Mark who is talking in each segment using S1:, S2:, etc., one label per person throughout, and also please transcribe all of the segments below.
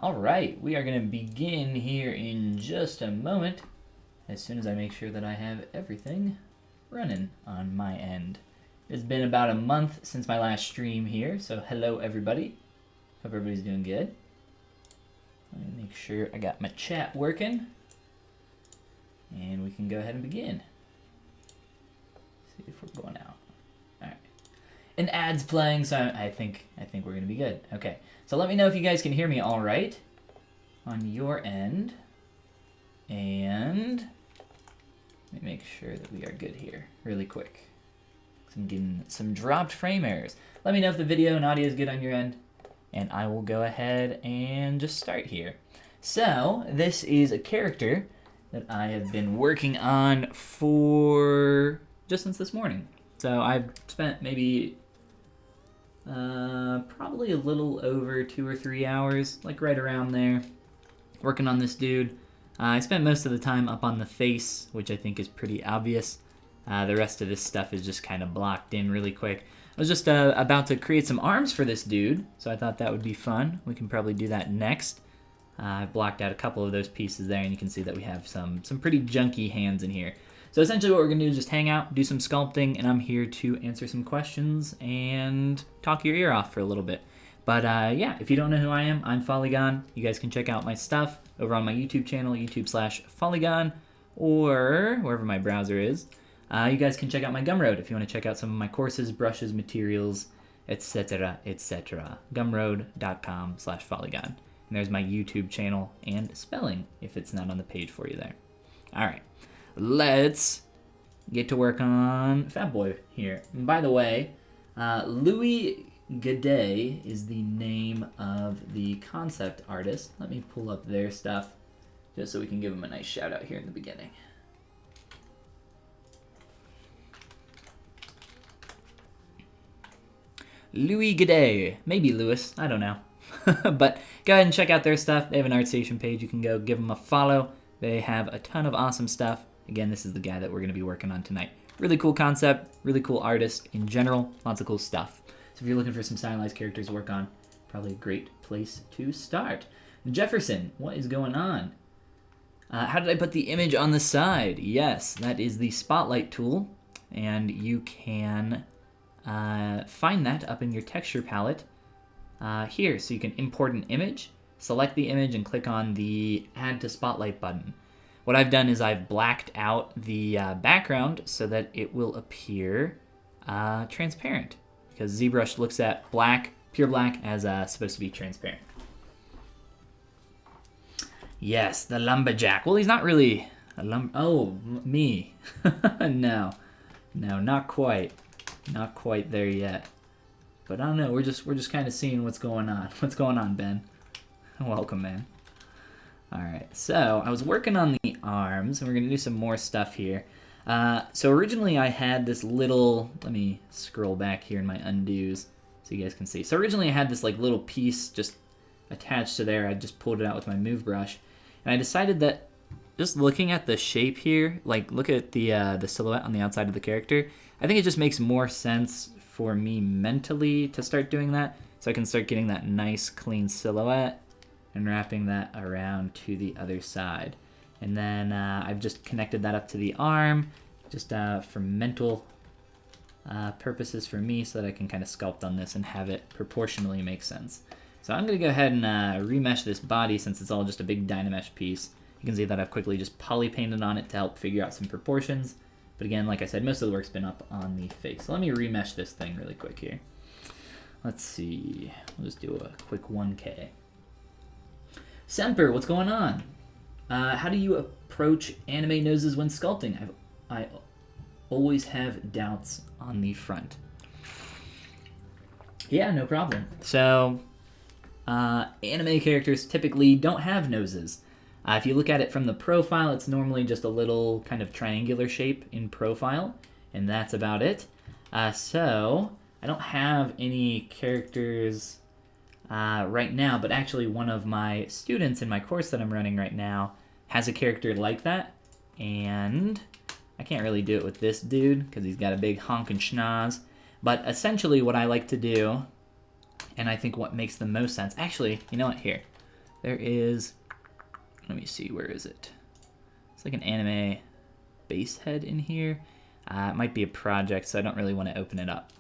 S1: All right, we are going to begin here in just a moment, as soon as I make sure that I have everything running on my end. It's been about a month since my last stream here, so hello everybody. Hope everybody's doing good. Let me make sure I got my chat working, and we can go ahead and begin. See if we're going out. All right, an ad's playing, so I think we're gonna be good. Okay, so let me know if you guys can hear me all right on your end, and let me make sure that we are good here really quick. I'm getting some dropped frame errors. Let me know if the video and audio is good on your end, and I will go ahead and just start here. So this is a character that I have been working on for just since this morning. So I've spent maybe probably a little over 2 or 3 hours, like right around there, working on this dude. I spent most of the time up on the face, which I think is pretty obvious. The rest of this stuff is just kind of blocked in really quick. I was just about to create some arms for this dude, so I thought that would be fun. We can probably do that next. I've blocked out a couple of those pieces there, and you can see that we have some pretty junky hands in here. So essentially what we're going to do is just hang out, do some sculpting, and I'm here to answer some questions and talk your ear off for a little bit. But yeah, if you don't know who I am, I'm Follygon. You guys can check out my stuff over on my YouTube channel, YouTube/Follygon, or wherever my browser is. You guys can check out my Gumroad if you want to check out some of my courses, brushes, materials, etc., etc. Gumroad.com/Follygon. And there's my YouTube channel and spelling if it's not on the page for you there. All right, let's get to work on Fat Boy here. And by the way, Luis Gadea is the name of the concept artist. Let me pull up their stuff just so we can give them a nice shout out here in the beginning. Luis Gadea, maybe Luis, I don't know. But go ahead and check out their stuff. They have an ArtStation page. You can go give them a follow. They have a ton of awesome stuff. Again, this is the guy that we're going to be working on tonight. Really cool concept, really cool artist in general, lots of cool stuff. So if you're looking for some stylized characters to work on, probably a great place to start. Jefferson, what is going on? How did I put the image on the side? Yes, that is the spotlight tool, and you can find that up in your texture palette here. So you can import an image, select the image, and click on the Add to Spotlight button. What I've done is I've blacked out the background so that it will appear transparent, because ZBrush looks at black, pure black, as supposed to be transparent. Yes, the lumberjack. Well, he's not really a Oh, me. No, not quite. Not quite there yet. But I don't know, we're just kind of seeing what's going on. What's going on, Ben? Welcome, man. Alright, so I was working on the arms, and we're going to do some more stuff here. So originally I had this little, let me scroll back here in my undos so you guys can see. So originally I had this like little piece just attached to there. I just pulled it out with my move brush. And I decided that just looking at the shape here, like look at the silhouette on the outside of the character, I think it just makes more sense for me mentally to start doing that, so I can start getting that nice clean silhouette and wrapping that around to the other side. And then I've just connected that up to the arm, just for mental purposes for me, so that I can kind of sculpt on this and have it proportionally make sense. So I'm going to go ahead and remesh this body, since it's all just a big Dynamesh piece. You can see that I've quickly just polypainted on it to help figure out some proportions. But again, like I said, most of the work's been up on the face. So let me remesh this thing really quick here. Let's see. We'll just do a quick 1K. Semper, what's going on? How do you approach anime noses when sculpting? I always have doubts on the front. Yeah, no problem. So, anime characters typically don't have noses. If you look at it from the profile, it's normally just a little kind of triangular shape in profile, and that's about it. So I don't have any characters right now, but actually one of my students in my course that I'm running right now has a character like that, and I can't really do it with this dude because he's got a big honkin' schnoz. But essentially what I like to do, and I think what makes the most sense, actually, you know what, here. there is, let me see, where is it? It's like an anime base head in here. It might be a project, so I don't really want to open it up.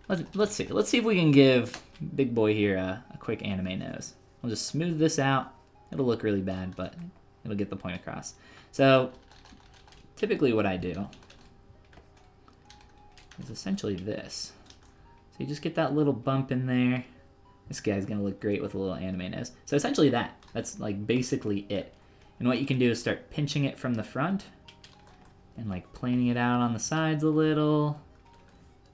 S1: Let's see. Let's see if we can give big boy here a quick anime nose. I'll just smooth this out. It'll look really bad, but it'll get the point across. So typically what I do is essentially this. So you just get that little bump in there. This guy's gonna look great with a little anime nose. So essentially that's like basically it. And what you can do is start pinching it from the front and like planing it out on the sides a little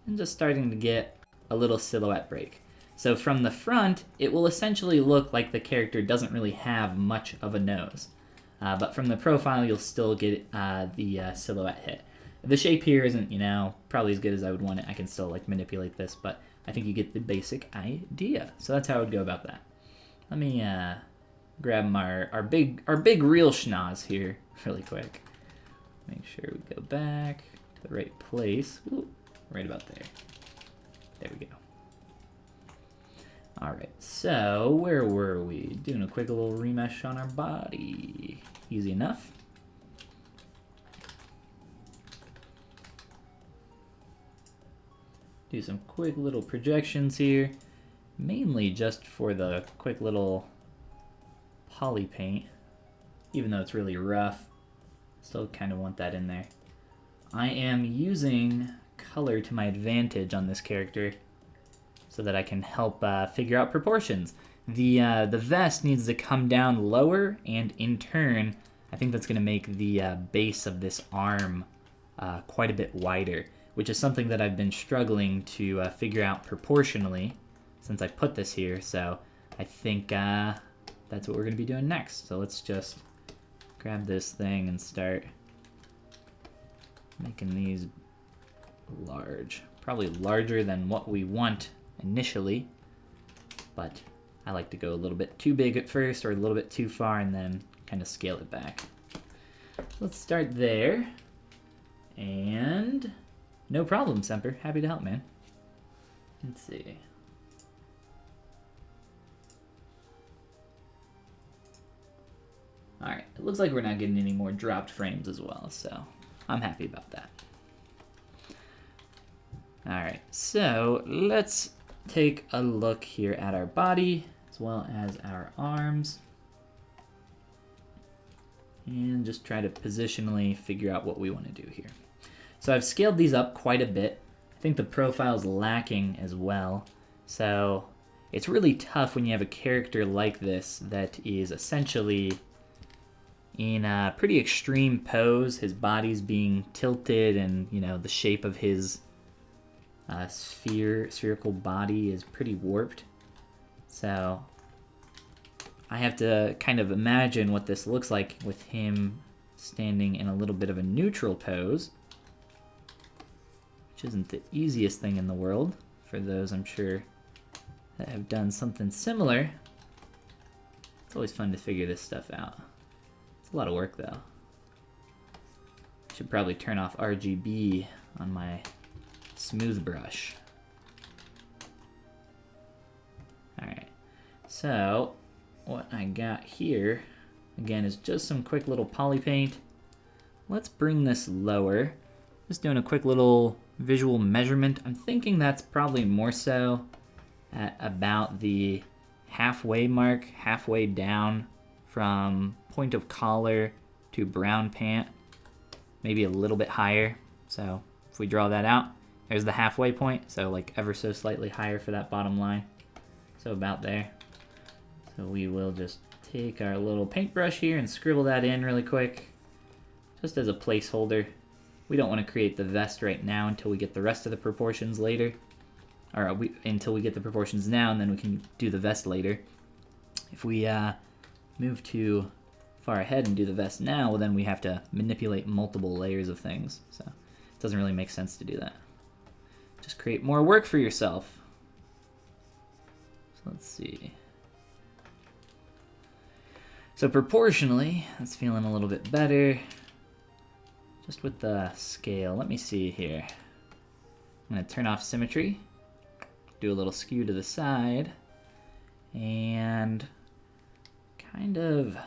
S1: and just starting to get a little silhouette break. So from the front, it will essentially look like the character doesn't really have much of a nose. But from the profile, you'll still get the silhouette hit. The shape here isn't, you know, probably as good as I would want it. I can still like manipulate this, but I think you get the basic idea. So that's how I would go about that. Let me grab our big real schnoz here really quick. Make sure we go back to the right place. Ooh, right about there. There we go. All right, so where were we? Doing a quick little remesh on our body. Easy enough. Do some quick little projections here, mainly just for the quick little Polypaint, even though it's really rough. Still kind of want that in there. I am using color to my advantage on this character so that I can help figure out proportions. The vest needs to come down lower, and in turn, I think that's going to make the base of this arm quite a bit wider, which is something that I've been struggling to figure out proportionally since I put this here. So I think that's what we're going to be doing next. So let's just grab this thing and start making these large. Probably larger than what we want initially, but I like to go a little bit too big at first or a little bit too far and then kind of scale it back. Let's start there. And no problem, Semper. Happy to help, man. Let's see. All right, it looks like we're not getting any more dropped frames as well, so I'm happy about that. All right, so let's take a look here at our body as well as our arms and just try to positionally figure out what we want to do here. So I've scaled these up quite a bit. I think the profile's lacking as well. So it's really tough when you have a character like this that is essentially in a pretty extreme pose. His body's being tilted and, you know, the shape of his spherical body is pretty warped. So I have to kind of imagine what this looks like with him standing in a little bit of a neutral pose, which isn't the easiest thing in the world for those, I'm sure, that have done something similar. It's always fun to figure this stuff out. It's a lot of work, though. I should probably turn off RGB on my smooth brush. Alright, so what I got here, again, is just some quick little poly paint. Let's bring this lower. Just doing a quick little visual measurement. I'm thinking that's probably more so at about the halfway mark, halfway down from point of collar to brown pant, maybe a little bit higher. So if we draw that out, there's the halfway point, so like ever so slightly higher for that bottom line. So about there. So we will just take our little paintbrush here and scribble that in really quick, just as a placeholder. We don't want to create the vest right now until we get the rest of the proportions later. Or until we get the proportions now, and then we can do the vest later. If we move too far ahead and do the vest now, well, then we have to manipulate multiple layers of things. So it doesn't really make sense to do that. Just create more work for yourself. So let's see. So proportionally, that's feeling a little bit better. Just with the scale, let me see here. I'm gonna turn off kind of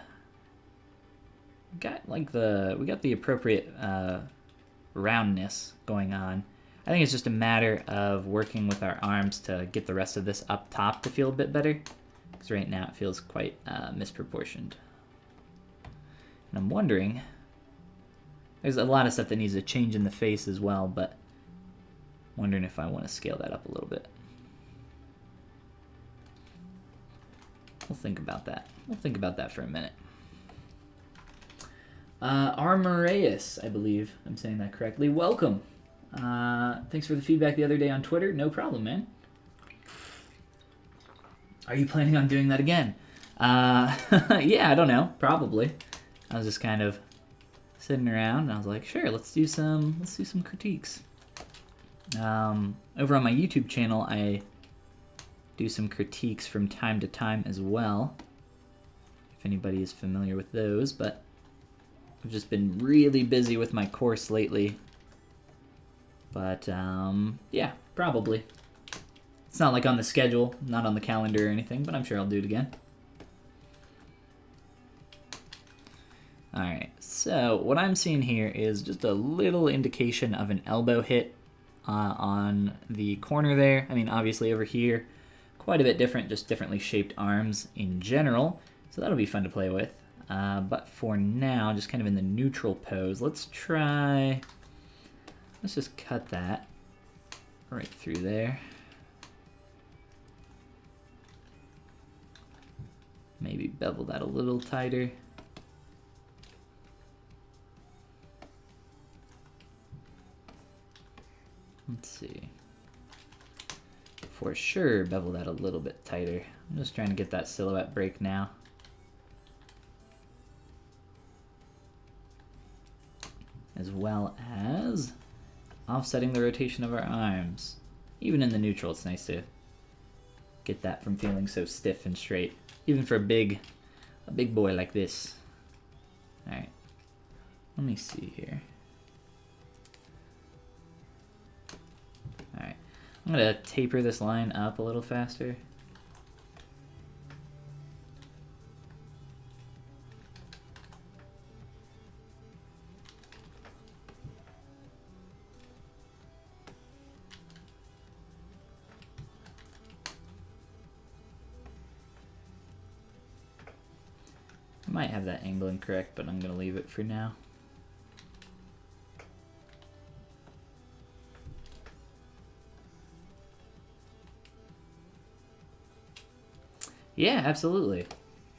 S1: got like we got the appropriate roundness going on. I think it's just a matter of working with our arms to get the rest of this up top to feel a bit better, because right now it feels quite misproportioned. And I'm wondering, there's a lot of stuff that needs to change in the face as well, but I'm wondering if I want to scale that up a little bit. We'll think about that. We'll think about that for a minute. Armoreus, I believe I'm saying that correctly. Welcome. Thanks for the feedback the other day on Twitter. No problem, man. Are you planning on doing that again? Yeah, I don't know. Probably. I was just kind of sitting around and I was like, sure, let's do some critiques. Over on my YouTube channel, I do some critiques from time to time as well, if anybody is familiar with those, but I've just been really busy with my course lately. But yeah, probably. It's not like on the schedule, not on the calendar or anything, but I'm sure I'll do it again. Alright, so what I'm seeing here is just a little indication of an elbow hit on the corner there. I mean, obviously over here, quite a bit different, just differently shaped arms in general. So that'll be fun to play with. But for now, just kind of in the neutral pose, let's just cut that right through there. Maybe bevel that a little tighter. Let's see. For sure, bevel that a little bit tighter. I'm just trying to get that silhouette break now. As well as offsetting the rotation of our arms. Even in the neutral, it's nice to get that from feeling so stiff and straight. Even for a big boy like this. Alright. Let me see here. Alright. I'm gonna taper this line up a little faster. I might have that angle incorrect, but I'm gonna leave it for now. Yeah, absolutely.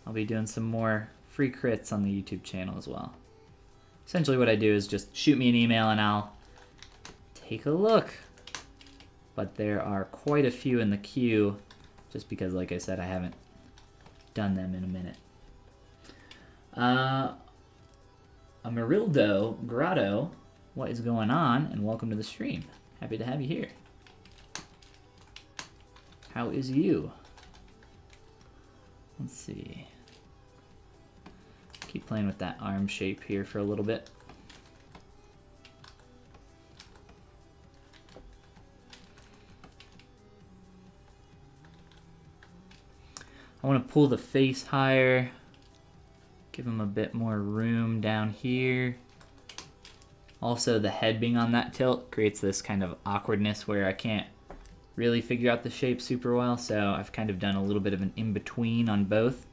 S1: I'll be doing some more free crits on the YouTube channel as well. Essentially what I do is just shoot me an email and I'll take a look. But there are quite a few in the queue, just because, like I said, I haven't done them in a minute. Amarildo Grotto, what is going on? And welcome to the stream. Happy to have you here. How is you? Let's see. Keep playing with that arm shape here for a little bit. I want to pull the face higher. Give him a bit more room down here. Also, the head being on that tilt creates this kind of awkwardness where I can't really figure out the shape super well, so I've kind of done a little bit of an in-between on both.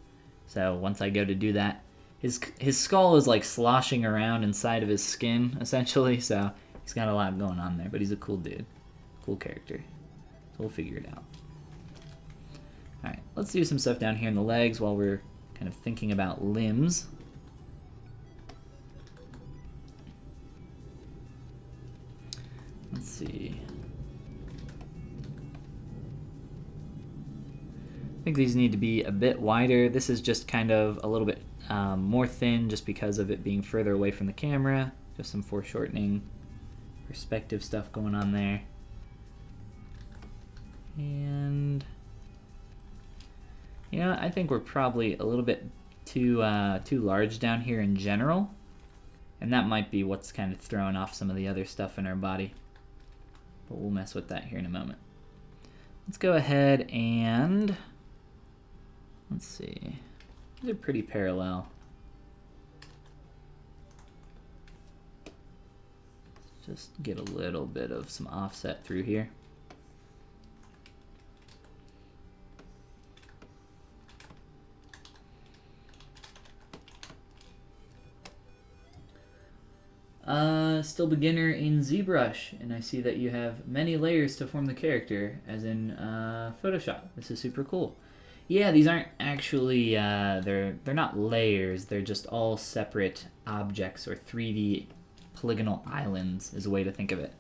S1: So once I go to do that, his skull is like sloshing around inside of his skin, essentially, so he's got a lot going on there, but he's a cool dude. Cool character. So we'll figure it out. Alright, let's do some stuff down here in the legs while we're kind of thinking about limbs. Let's see. I think these need to be a bit wider. This is just kind of a little bit more thin just because of it being further away from the camera. Just some foreshortening, perspective stuff going on there. And you know, I think we're probably a little bit too large down here in general, and that might be what's kind of throwing off some of the other stuff in our body. But we'll mess with that here in a moment. Let's go ahead and let's see. These are pretty parallel. Just get a little bit of some offset through here. Still beginner in ZBrush, and I see that you have many layers to form the character, as in Photoshop. This is super cool. Yeah, these aren't actually, they're not layers, they're just all separate objects, or 3D polygonal islands is a way to think of it.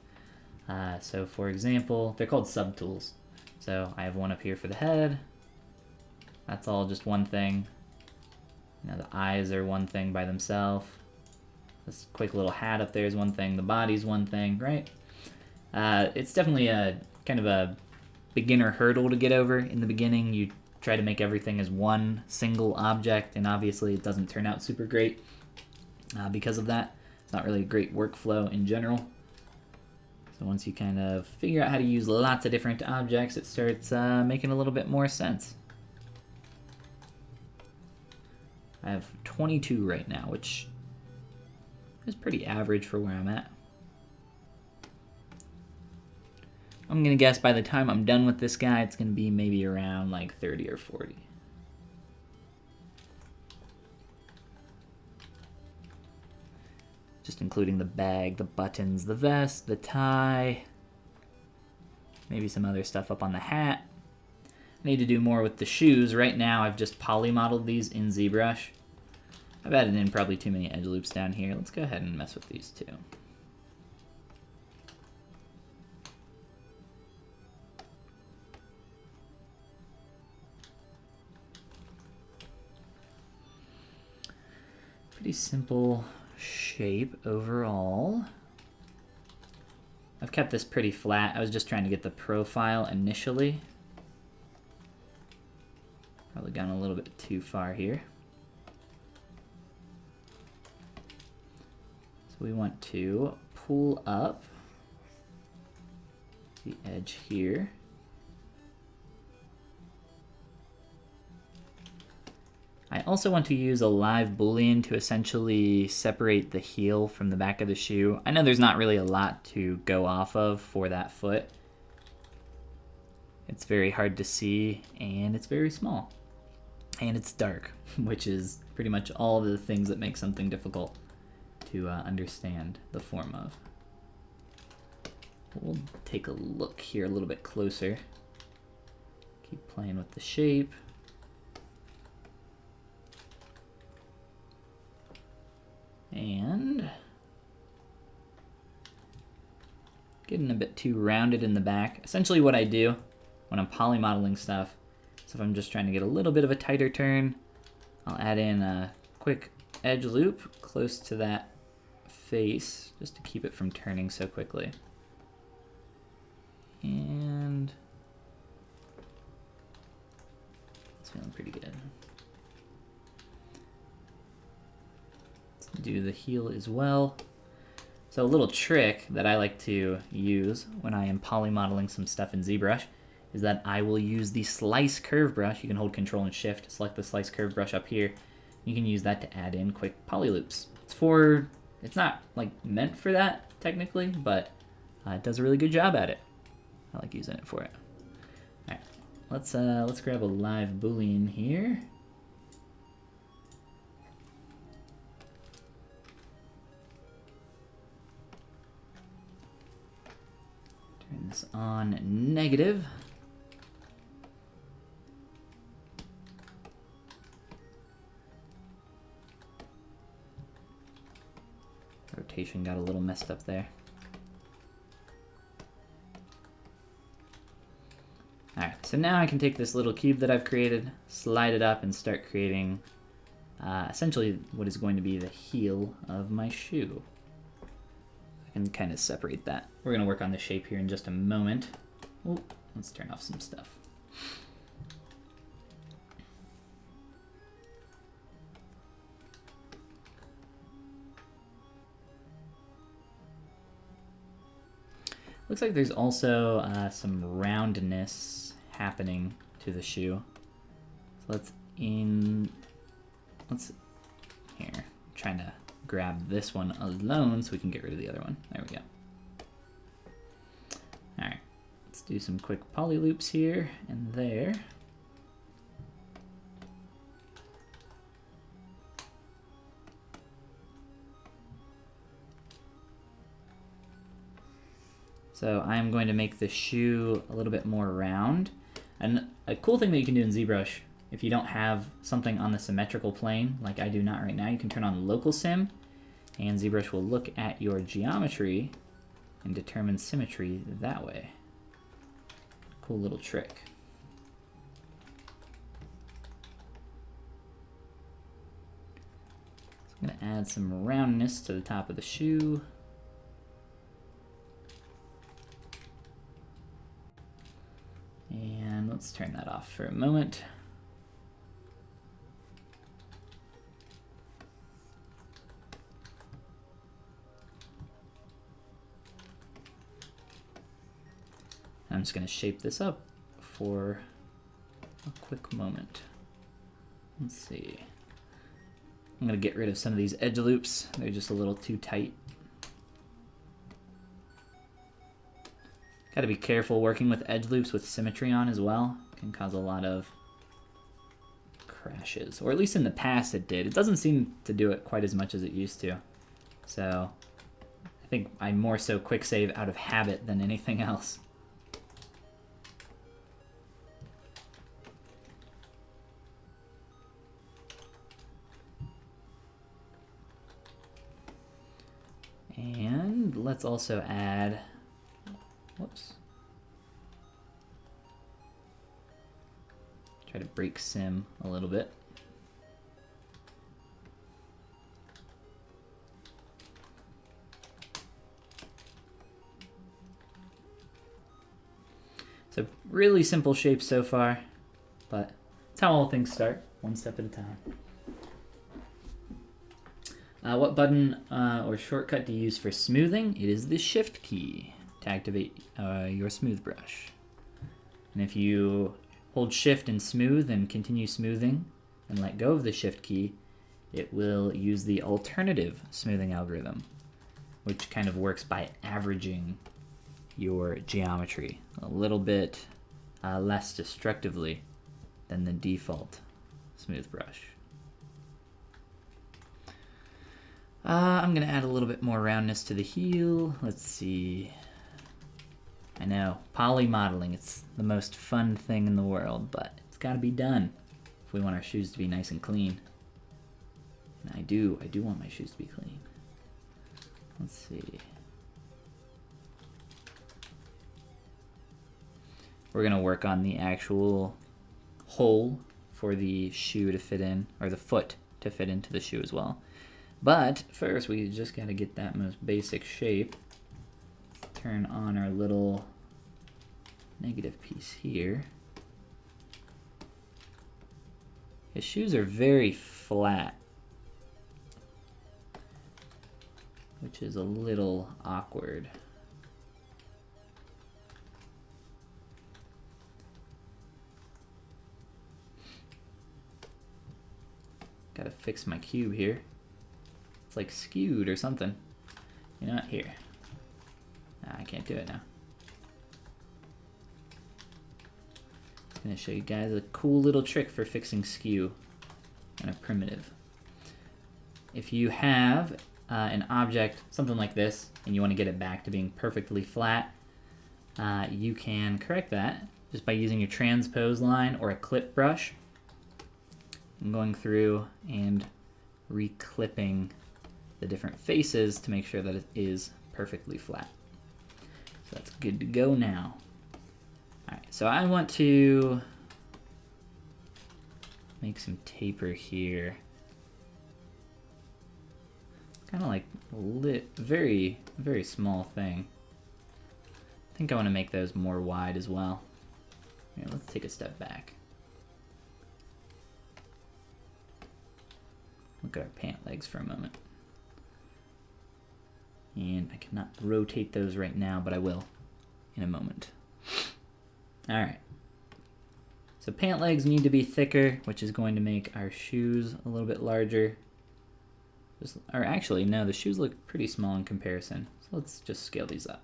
S1: So for example, they're called subtools. So I have one up here for the head. That's all just one thing. Now the eyes are one thing by themselves. This quick little hat up there is one thing. The body's one thing, right? It's definitely a kind of a beginner hurdle to get over. In the beginning, you try to make everything as one single object, and obviously it doesn't turn out super great because of that. It's not really a great workflow in general. So once you kind of figure out how to use lots of different objects, it starts making a little bit more sense. I have 22 right now, which is pretty average for where I'm at. I'm gonna guess by the time I'm done with this guy, it's gonna be maybe around like 30 or 40. Just including the bag, the buttons, the vest, the tie, maybe some other stuff up on the hat. I need to do more with the shoes. Right now I've just poly modeled these in ZBrush. I've added in probably too many edge loops down here. Let's go ahead and mess with these too. Pretty simple shape overall. I've kept this pretty flat. I was just trying to get the profile initially. Probably gone a little bit too far here. So we want to pull up the edge here. I also want to use a live Boolean to essentially separate the heel from the back of the shoe. I know there's not really a lot to go off of for that foot. It's very hard to see, and it's very small. And it's dark, which is pretty much all the things that make something difficult to understand the form of. We'll take a look here a little bit closer. Keep playing with the shape. And getting a bit too rounded in the back. Essentially what I do when I'm poly modeling stuff, so if I'm just trying to get a little bit of a tighter turn, I'll add in a quick edge loop close to that face just to keep it from turning so quickly. And it's feeling pretty good. Do the heel as well. So a little trick that I like to use when I am poly modeling some stuff in ZBrush is that I will use the slice curve brush. You can hold Control and Shift, select the slice curve brush up here. You can use that to add in quick poly loops. It's not like meant for that technically, but it does a really good job at it. I like using it for it. All right, let's grab a live Boolean here. Turn this on negative. Rotation got a little messed up there. Alright, so now I can take this little cube that I've created, slide it up, and start creating essentially what is going to be the heel of my shoe. I can kind of separate that. We're going to work on the shape here in just a moment. Oh, let's turn off some stuff. Looks like there's also some roundness happening to the shoe. So let's let's, here, I'm trying to grab this one alone so we can get rid of the other one. There we go. All right, let's do some quick poly loops here and there. So I'm going to make the shoe a little bit more round. And a cool thing that you can do in ZBrush, if you don't have something on the symmetrical plane, like I do not right now, you can turn on local sim, and ZBrush will look at your geometry and determine symmetry that way. Cool little trick. So I'm gonna add some roundness to the top of the shoe. And let's turn that off for a moment. I'm just going to shape this up for a quick moment. Let's see. I'm going to get rid of some of these edge loops. They're just a little too tight. Got to be careful working with edge loops with symmetry on as well. It can cause a lot of crashes, or at least in the past it did. It doesn't seem to do it quite as much as it used to. So I think I more so quick save out of habit than anything else. And let's also add, whoops. Try to break sim a little bit. So really simple shape so far, but that's how all things start, one step at a time. What button or shortcut do you use for smoothing? It is the Shift key to activate your smooth brush. And if you hold Shift and smooth and continue smoothing and let go of the Shift key, it will use the alternative smoothing algorithm, which kind of works by averaging your geometry a little bit less destructively than the default smooth brush. I'm gonna add a little bit more roundness to the heel. Let's see. I know, poly modeling, it's the most fun thing in the world, but it's gotta be done if we want our shoes to be nice and clean. And I do want my shoes to be clean. Let's see. We're gonna work on the actual hole for the shoe to fit in, or the foot to fit into the shoe as well. But first, we just gotta get that most basic shape. Turn on our little negative piece here. His shoes are very flat, which is a little awkward. Gotta fix my cube here. It's like skewed or something. You know what? Here. I can't do it now. I'm gonna show you guys a cool little trick for fixing skew in a primitive. If you have an object, something like this, and you want to get it back to being perfectly flat, you can correct that just by using your transpose line or a clip brush and going through and reclipping the different faces to make sure that it is perfectly flat. So that's good to go now. Alright, so I want to make some taper here. Kind of like very, very small thing. I think I want to make those more wide as well. Here, let's take a step back. Look at our pant legs for a moment. And I cannot rotate those right now, but I will in a moment. Alright. So pant legs need to be thicker, which is going to make our shoes a little bit larger. Or actually, no, the shoes look pretty small in comparison. So let's just scale these up.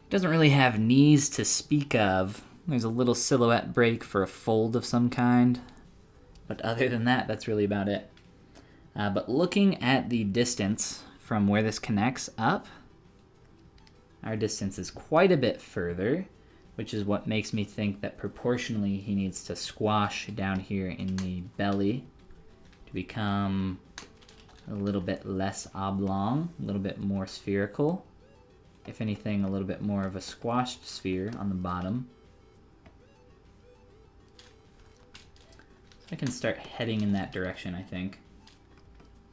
S1: Doesn't really have knees to speak of. There's a little silhouette break for a fold of some kind. But other than that, that's really about it. But looking at the distance from where this connects up, our distance is quite a bit further, which is what makes me think that proportionally he needs to squash down here in the belly to become a little bit less oblong, a little bit more spherical. If anything, a little bit more of a squashed sphere on the bottom. So I can start heading in that direction, I think.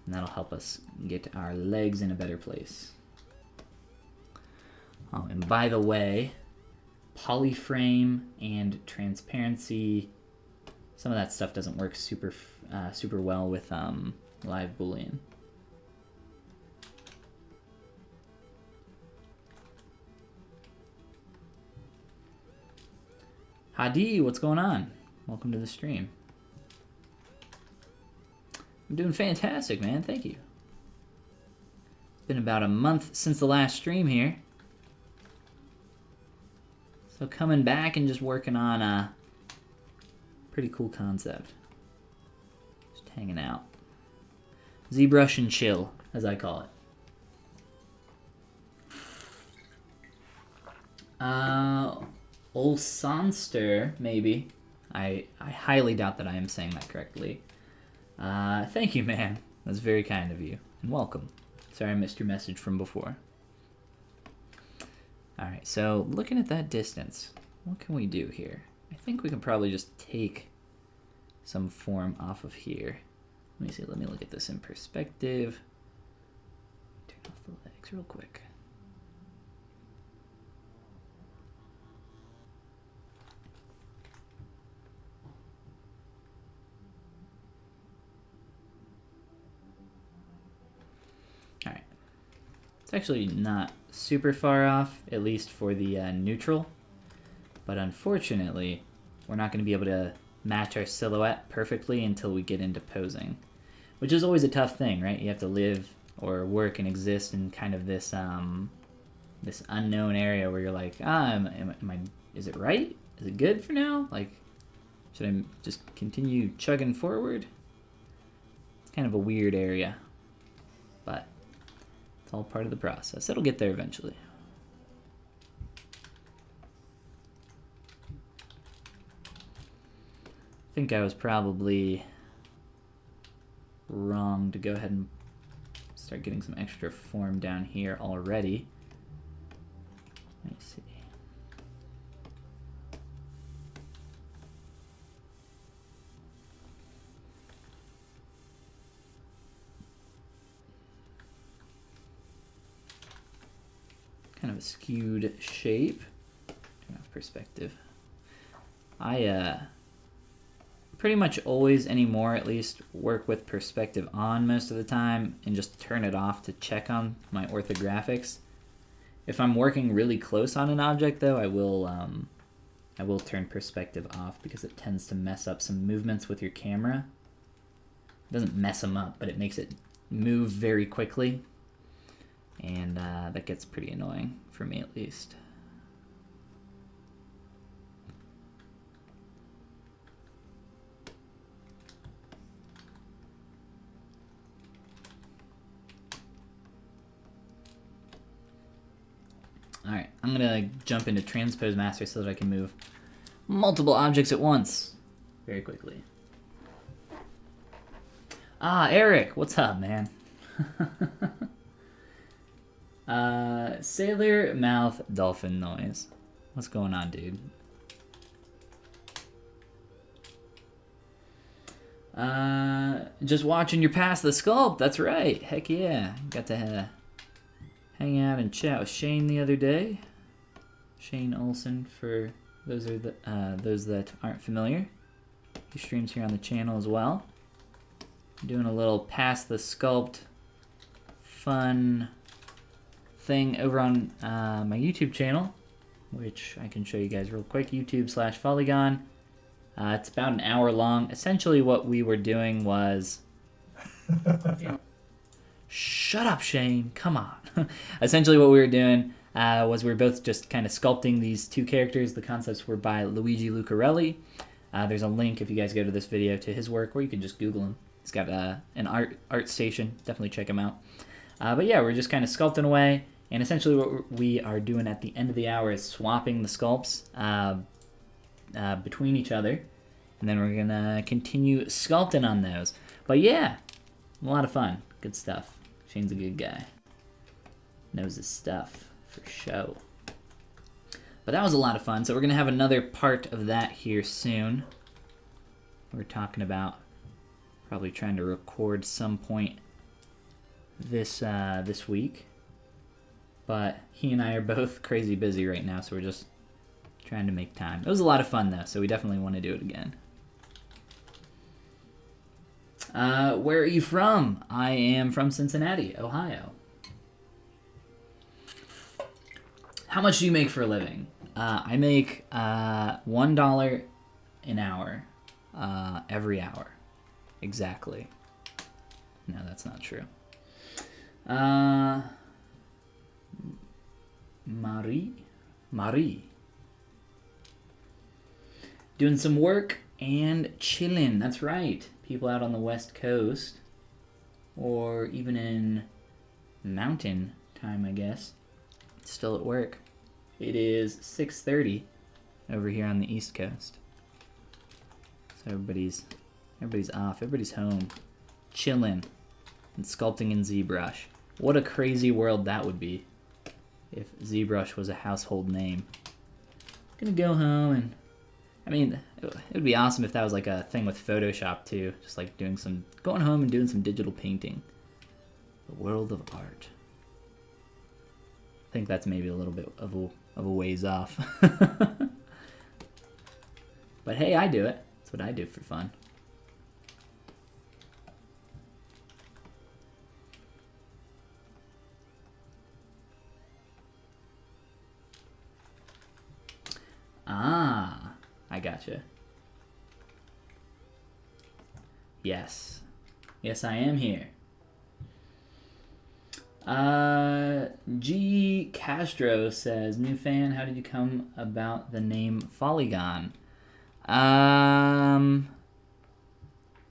S1: And that'll help us get our legs in a better place. Oh, and by the way, polyframe and transparency, some of that stuff doesn't work super well with live Boolean. Hadi, what's going on? Welcome to the stream. I'm doing fantastic, man. Thank you. It's been about a month since the last stream here. So coming back and just working on a pretty cool concept. Just hanging out. ZBrush and chill, as I call it. Olsanster, maybe. I highly doubt that I am saying that correctly. Thank you, man. That's very kind of you. And welcome. Sorry I missed your message from before. Alright, so looking at that distance, what can we do here? I think we can probably just take some form off of here. Let me see, let me look at this in perspective. Turn off the legs real quick. Alright. It's actually not super far off, at least for the neutral. But unfortunately, we're not going to be able to match our silhouette perfectly until we get into posing. Which is always a tough thing, right? You have to live or work and exist in kind of this this unknown area where you're like, is it right? Is it good for now? Like, should I just continue chugging forward? It's kind of a weird area, but it's all part of the process. It'll get there eventually. I think I was probably wrong to go ahead and start getting some extra form down here already. Let me see. Kind of a skewed shape. Turn off perspective. I pretty much always anymore at least work with perspective on most of the time and just turn it off to check on my orthographics. If I'm working really close on an object though, I will turn perspective off because it tends to mess up some movements with your camera. It doesn't mess them up, but it makes it move very quickly. And that gets pretty annoying for me at least. Alright, I'm gonna jump into Transpose Master so that I can move multiple objects at once very quickly. Ah, Eric, what's up, man? Sailor mouth dolphin noise. What's going on, dude? Just watching your Pass the Sculpt. That's right. Heck yeah. Got to hang out and chat with Shane the other day. Shane Olsen, for those that aren't familiar. He streams here on the channel as well. doing a little pass the sculpt fun thing over on my YouTube channel, which I can show you guys real quick. YouTube/Follygon. It's about an hour long. Essentially what we were doing was... Shut up, Shane. Come on. Essentially what we were doing was we were both just kind of sculpting these two characters. The concepts were by Luigi Lucarelli. There's a link if you guys go to this video to his work, or you can just Google him. He's got an art station. Definitely check him out. But yeah, we're just kind of sculpting away. And essentially what we are doing at the end of the hour is swapping the sculpts between each other. And then we're going to continue sculpting on those. But yeah, a lot of fun. Good stuff. Shane's a good guy. Knows his stuff for show. But that was a lot of fun. So we're going to have another part of that here soon. We're talking about probably trying to record some point this week. But he and I are both crazy busy right now, so we're just trying to make time. It was a lot of fun though, so we definitely want to do it again. Where are you from? I am from Cincinnati, Ohio. How much do you make for a living? I make $1 an hour every hour. Exactly. No, that's not true. Marie. Doing some work and chilling. That's right. People out on the West Coast, or even in mountain time, I guess, still at work. It is 6:30 over here on the East Coast. So everybody's off. Everybody's home, chilling and sculpting in ZBrush. What a crazy world that would be if ZBrush was a household name. Gonna go home and, I mean, it would be awesome if that was like a thing with Photoshop too. Just like going home and doing some digital painting. The world of art. I think that's maybe a little bit of a ways off. But hey, I do it. That's what I do for fun. Ah, I gotcha. Yes. Yes, I am here. G. Castro says, new fan, how did you come about the name Follygon?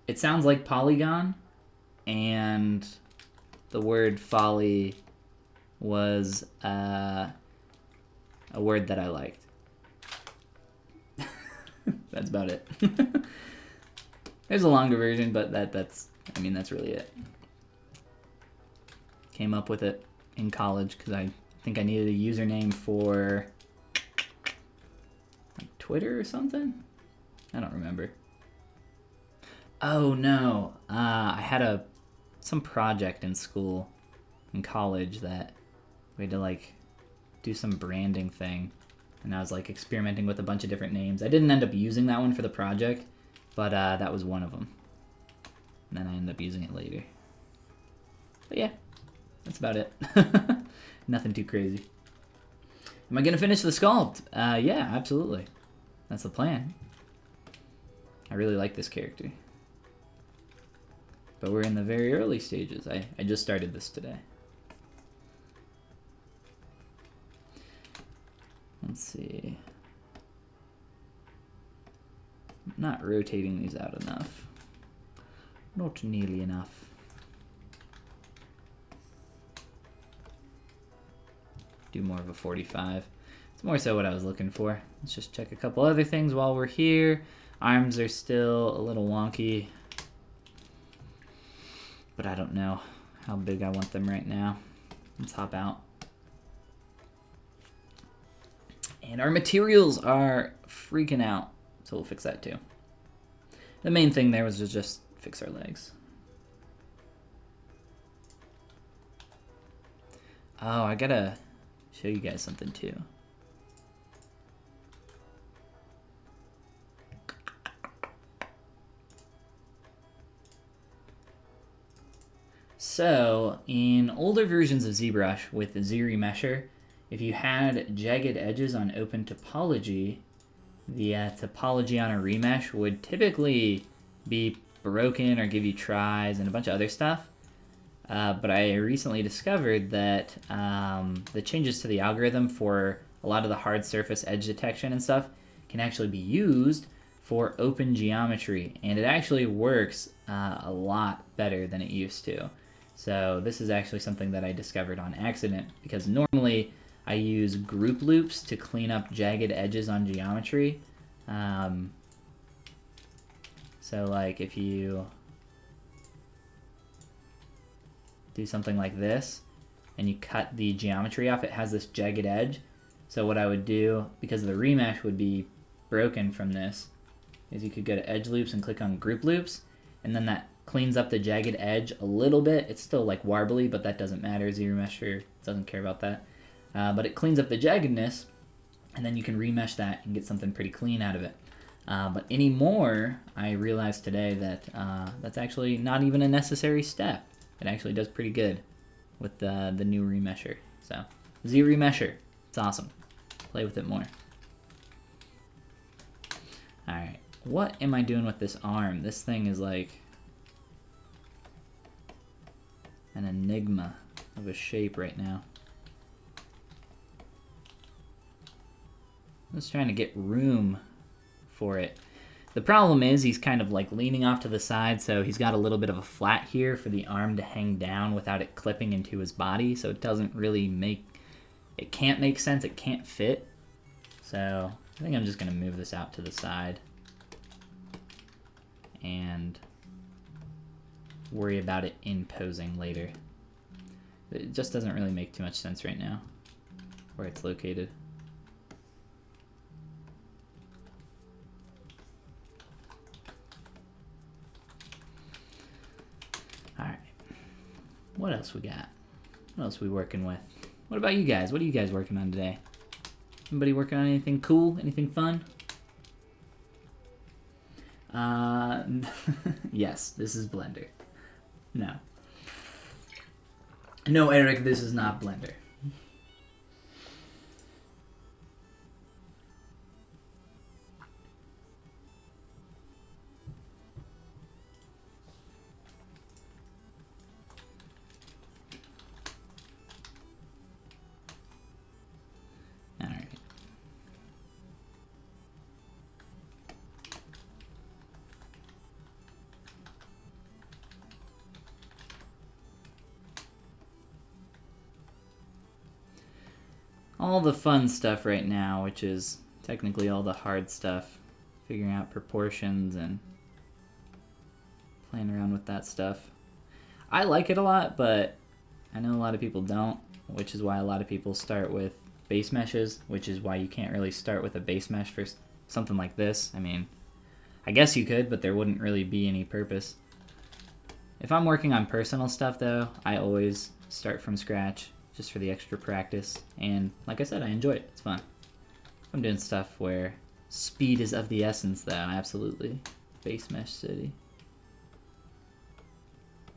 S1: It sounds like polygon, and the word folly was a word that I liked. That's about it. There's a longer version, but that's really it. Came up with it in college because I think I needed a username for like Twitter or something. I don't remember. Oh no, I had some project in school, in college, that we had to like do some branding thing, and I was like experimenting with a bunch of different names. I didn't end up using that one for the project, but that was one of them. And then I ended up using it later. But yeah, that's about it. Nothing too crazy. Am I gonna finish the sculpt? Yeah, absolutely. That's the plan. I really like this character. But we're in the very early stages. I just started this today. Let's see. I'm not rotating these out enough. Not nearly enough. Do more of a 45. It's more so what I was looking for. Let's just check a couple other things while we're here. Arms are still a little wonky, but I don't know how big I want them right now. Let's hop out. And our materials are freaking out, so we'll fix that too. The main thing there was to just fix our legs. Oh, I gotta show you guys something too. So in older versions of ZBrush with the ZRemesher, if you had jagged edges on open topology, the topology on a remesh would typically be broken or give you tries and a bunch of other stuff. But I recently discovered that the changes to the algorithm for a lot of the hard surface edge detection and stuff can actually be used for open geometry, and it actually works a lot better than it used to. So this is actually something that I discovered on accident, because normally I use group loops to clean up jagged edges on geometry. So like if you do something like this and you cut the geometry off, it has this jagged edge. So what I would do, because the remesh would be broken from this, is you could go to edge loops and click on group loops, and then that cleans up the jagged edge a little bit. It's still like warbly, but that doesn't matter. ZRemesher doesn't care about that. But it cleans up the jaggedness, and then you can remesh that and get something pretty clean out of it. But anymore, I realized today that that's actually not even a necessary step. It actually does pretty good with the new remesher. So ZRemesher, it's awesome. Play with it more. All right, what am I doing with this arm? This thing is like an enigma of a shape right now. I'm just trying to get room for it. The problem is he's kind of like leaning off to the side, so he's got a little bit of a flat here for the arm to hang down without it clipping into his body, so it doesn't really make, it can't make sense, it can't fit. So I think I'm just gonna move this out to the side and worry about it in posing later. It just doesn't really make too much sense right now where it's located. Alright, what else we got? What else are we working with? What about you guys? What are you guys working on today? Anybody working on anything cool? Anything fun? Yes, this is Blender. No. No, Eric, this is not Blender. Alright. All the fun stuff right now, which is technically all the hard stuff, figuring out proportions and playing around with that stuff. I like it a lot, but I know a lot of people don't, which is why a lot of people start with base meshes, which is why you can't really start with a base mesh for something like this. I mean, I guess you could, but there wouldn't really be any purpose. If I'm working on personal stuff though, I always start from scratch, just for the extra practice, and like I said, I enjoy it. It's fun. If I'm doing stuff where speed is of the essence though, absolutely base mesh city.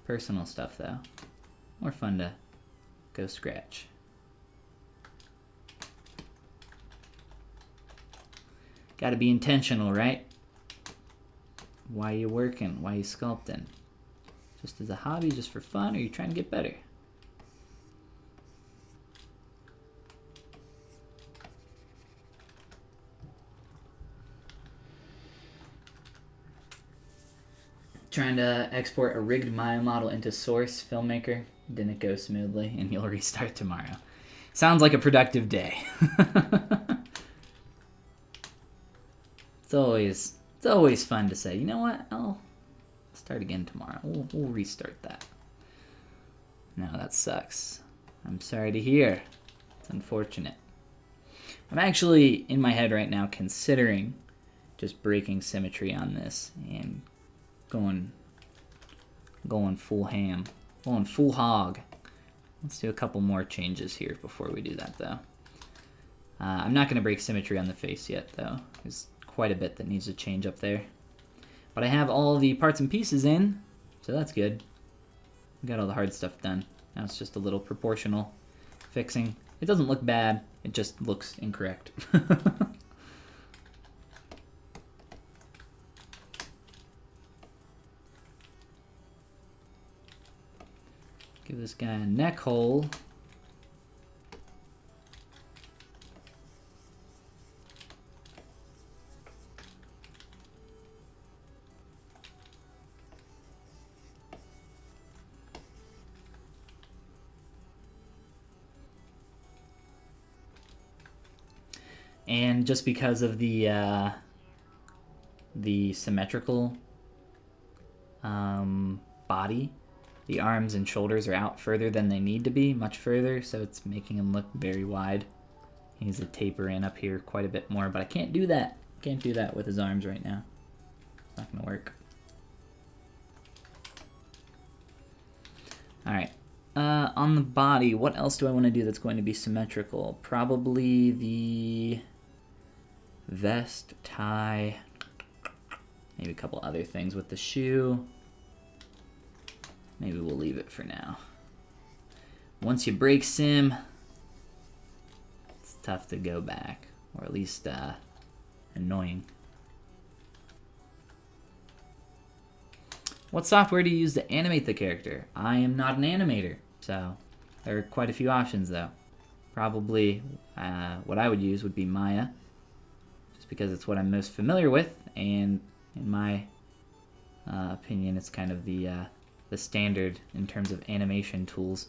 S1: Personal stuff though, more fun to go scratch. Gotta be intentional, right? Why you working? Why you sculpting? Just as a hobby, just for fun, or you trying to get better? Trying to export a rigged Maya model into Source Filmmaker. Didn't go smoothly, and you'll restart tomorrow. Sounds like a productive day. It's always fun to say, you know what, I'll start again tomorrow. We'll restart that. No, that sucks. I'm sorry to hear. It's unfortunate. I'm actually, in my head right now, considering just breaking symmetry on this and going full ham, going full hog. Let's do a couple more changes here before we do that, though. I'm not going to break symmetry on the face yet, though. There's quite a bit that needs to change up there. But I have all the parts and pieces in, so that's good. We got all the hard stuff done. Now it's just a little proportional fixing. It doesn't look bad, it just looks incorrect. Give this guy a neck hole. And just because of the symmetrical body, the arms and shoulders are out further than they need to be, much further, so it's making them look very wide. He needs to taper in up here quite a bit more, but I can't do that. Can't do that with his arms right now. It's not gonna work. All right. On the body, what else do I want to do that's going to be symmetrical? Probably the vest, tie, maybe a couple other things with the shoe. Maybe we'll leave it for now. Once you break sim, it's tough to go back, or at least annoying. What software do you use to animate the character? I am not an animator, so there are quite a few options though. Probably what I would use would be Maya, just because it's what I'm most familiar with, and in my opinion, it's kind of the standard in terms of animation tools,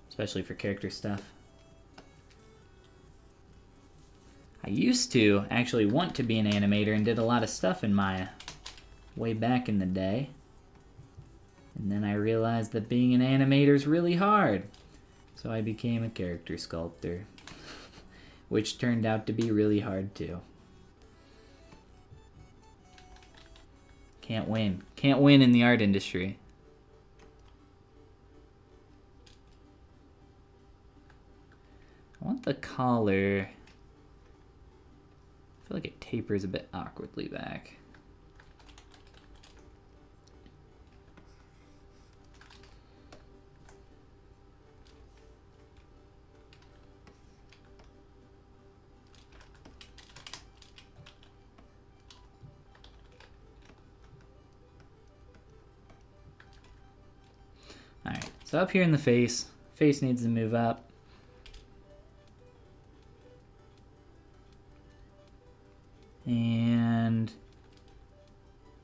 S1: especially for character stuff. I used to actually want to be an animator and did a lot of stuff in Maya way back in the day, and then I realized that being an animator is really hard, so I became a character sculptor, which turned out to be really hard too. Can't win. Can't win in the art industry. I want the collar. I feel like it tapers a bit awkwardly back. Alright, so up here in the face needs to move up. And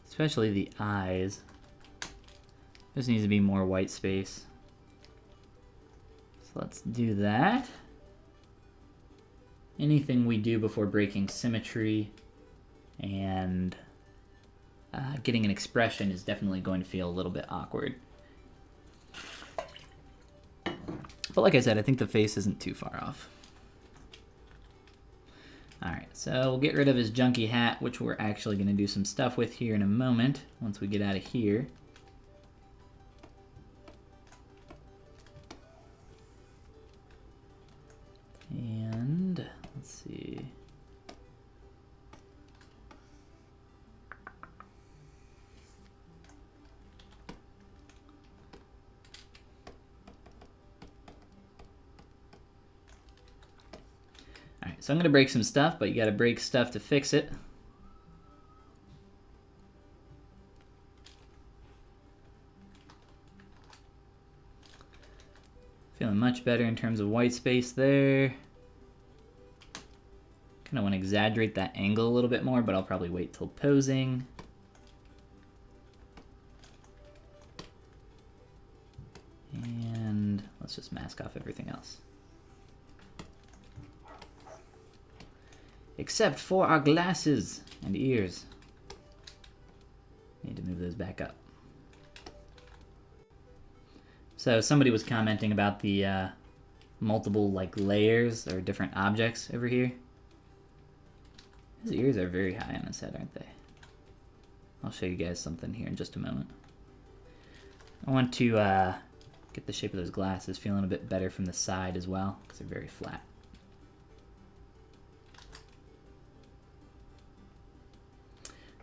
S1: especially the eyes. This needs to be more white space. So let's do that. Anything we do before breaking symmetry and getting an expression is definitely going to feel a little bit awkward. But like I said, I think the face isn't too far off. Alright, so we'll get rid of his junky hat, which we're actually going to do some stuff with here in a moment, once we get out of here. And let's see. Alright, so I'm going to break some stuff, but you got to break stuff to fix it. Feeling much better in terms of white space there. Kind of want to exaggerate that angle a little bit more, but I'll probably wait till posing. And let's just mask off everything else. Except for our glasses and ears. Need to move those back up. So somebody was commenting about the multiple like layers or different objects over here. His ears are very high on his head, aren't they? I'll show you guys something here in just a moment. I want to get the shape of those glasses feeling a bit better from the side as well, because they're very flat.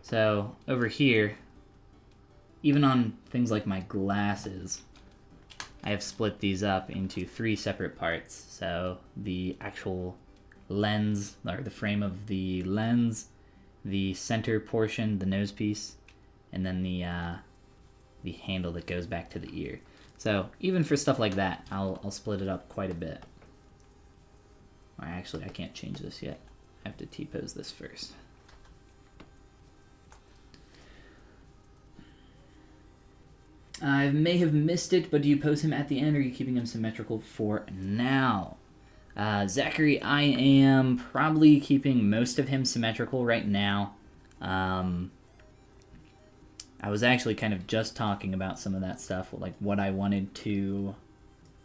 S1: So over here, even on things like my glasses, I have split these up into 3 separate parts. So the actual lens, or the frame of the lens, the center portion, the nose piece, and then the handle that goes back to the ear. So even for stuff like that, I'll split it up quite a bit. Or actually, I can't change this yet. I have to T-pose this first. I may have missed it, but do you pose him at the end, or are you keeping him symmetrical for now? Zachary, I am probably keeping most of him symmetrical right now. I was actually kind of just talking about some of that stuff, like what I wanted to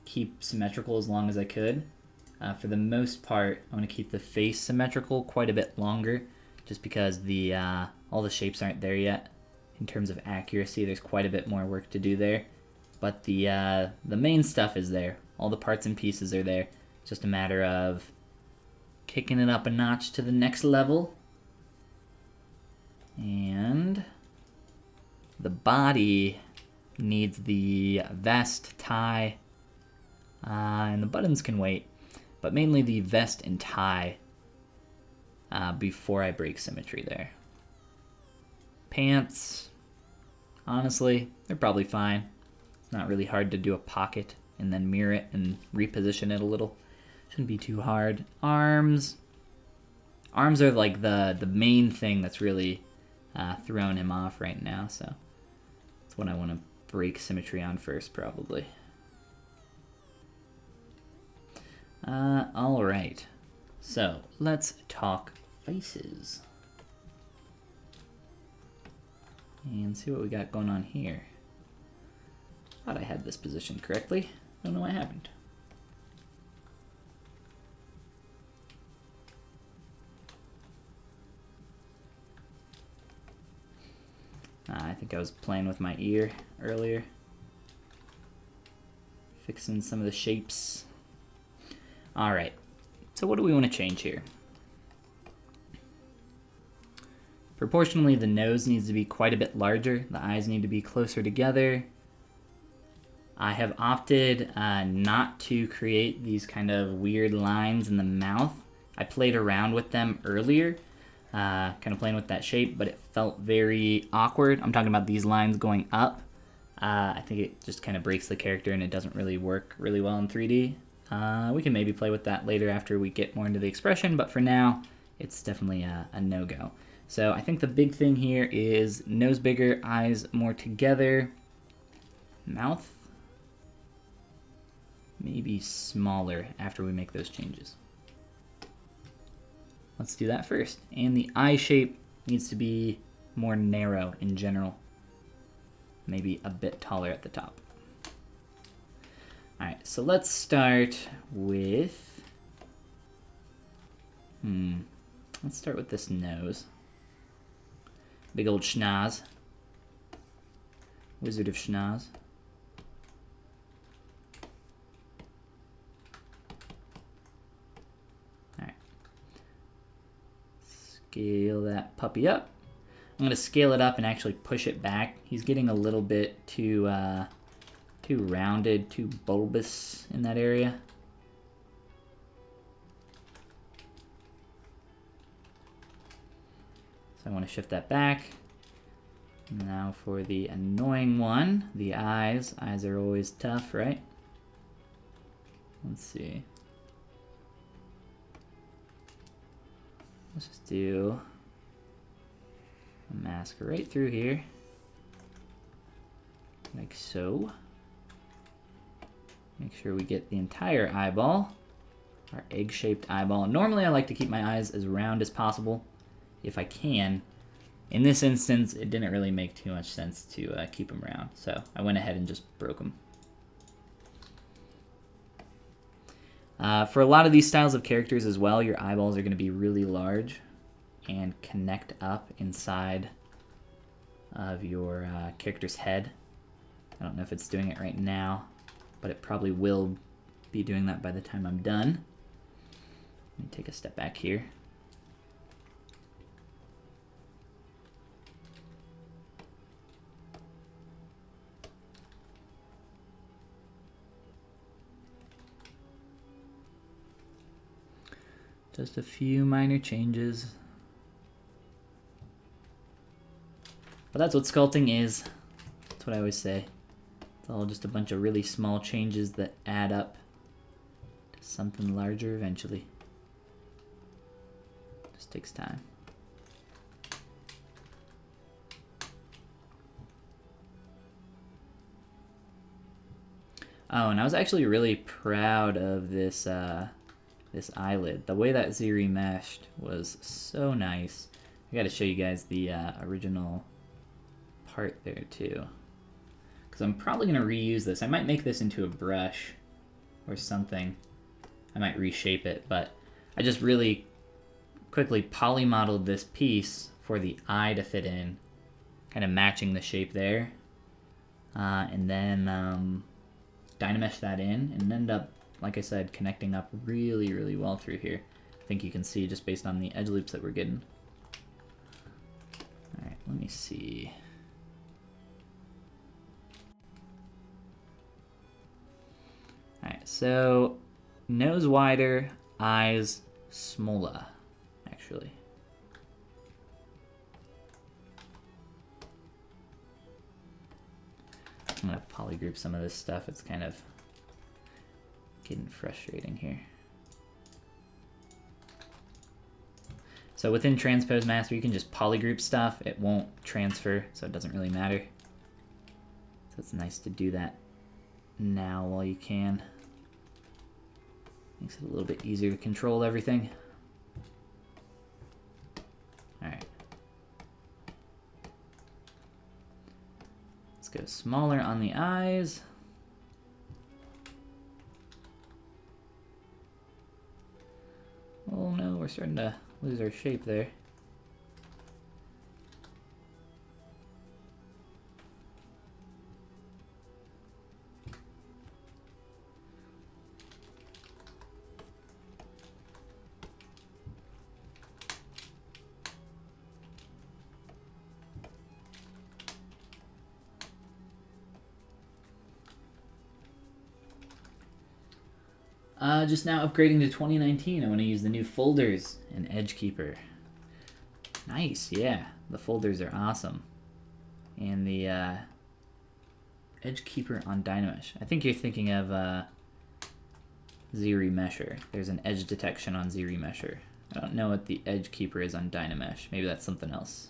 S1: keep symmetrical as long as I could. For the most part, I want to keep the face symmetrical quite a bit longer, just because the all the shapes aren't there yet. In terms of accuracy, there's quite a bit more work to do there. But the main stuff is there. All the parts and pieces are there. It's just a matter of kicking it up a notch to the next level. And the body needs the vest, tie, and the buttons can wait. But mainly the vest and tie before I break symmetry there. Pants, honestly, they're probably fine. It's not really hard to do a pocket and then mirror it and reposition it a little. Shouldn't be too hard. Arms are like the main thing that's really throwing him off right now, so that's what I want to break symmetry on first, probably. All right, so let's talk faces and see what we got going on here. Thought I had this positioned correctly. Don't know what happened. I think I was playing with my ear earlier, fixing some of the shapes. All right, so what do we want to change here? Proportionally, the nose needs to be quite a bit larger. The eyes need to be closer together. I have opted not to create these kind of weird lines in the mouth. I played around with them earlier, kind of playing with that shape, but it felt very awkward. I'm talking about these lines going up. I think it just kind of breaks the character and it doesn't really work really well in 3D. We can maybe play with that later after we get more into the expression, but for now, it's definitely a no-go. So I think the big thing here is nose bigger, eyes more together, mouth maybe smaller after we make those changes. Let's do that first. And the eye shape needs to be more narrow in general, maybe a bit taller at the top. All right, so let's start with, let's start with this nose. Big old schnoz. Wizard of schnoz. All right. Scale that puppy up. I'm gonna scale it up and actually push it back. He's getting a little bit too rounded, too bulbous in that area. So I want to shift that back. Now for the annoying one, the eyes. Eyes are always tough, right? Let's see. Let's just do a mask right through here, like so. Make sure we get the entire eyeball, our egg-shaped eyeball. Normally I like to keep my eyes as round as possible, if I can. In this instance, it didn't really make too much sense to keep them round, so I went ahead and just broke them. For a lot of these styles of characters as well, your eyeballs are going to be really large and connect up inside of your character's head. I don't know if it's doing it right now, but it probably will be doing that by the time I'm done. Let me take a step back here. Just a few minor changes. But that's what sculpting is. That's what I always say. It's all just a bunch of really small changes that add up to something larger eventually. Just takes time. Oh, and I was actually really proud of this this eyelid. The way that ZRemeshed was so nice. I gotta show you guys the original part there too. Because I'm probably gonna reuse this. I might make this into a brush or something. I might reshape it, but I just really quickly poly modeled this piece for the eye to fit in, kind of matching the shape there. And then Dynamesh that in and end up, like I said, connecting up really, really well through here. I think you can see just based on the edge loops that we're getting. All right, let me see. All right, so nose wider, eyes smaller, actually. I'm gonna polygroup some of this stuff. It's kind of getting frustrating here. So within Transpose Master, you can just polygroup stuff. It won't transfer, so it doesn't really matter. So it's nice to do that now while you can. Makes it a little bit easier to control everything. All right. Let's go smaller on the eyes. Oh no, we're starting to lose our shape there. Just now upgrading to 2019. I want to use the new folders and Edge Keeper. Nice, yeah. The folders are awesome. And the Edge Keeper on Dynamesh. I think you're thinking of ZRemesher. There's an edge detection on ZRemesher. I don't know what the Edge Keeper is on Dynamesh. Maybe that's something else.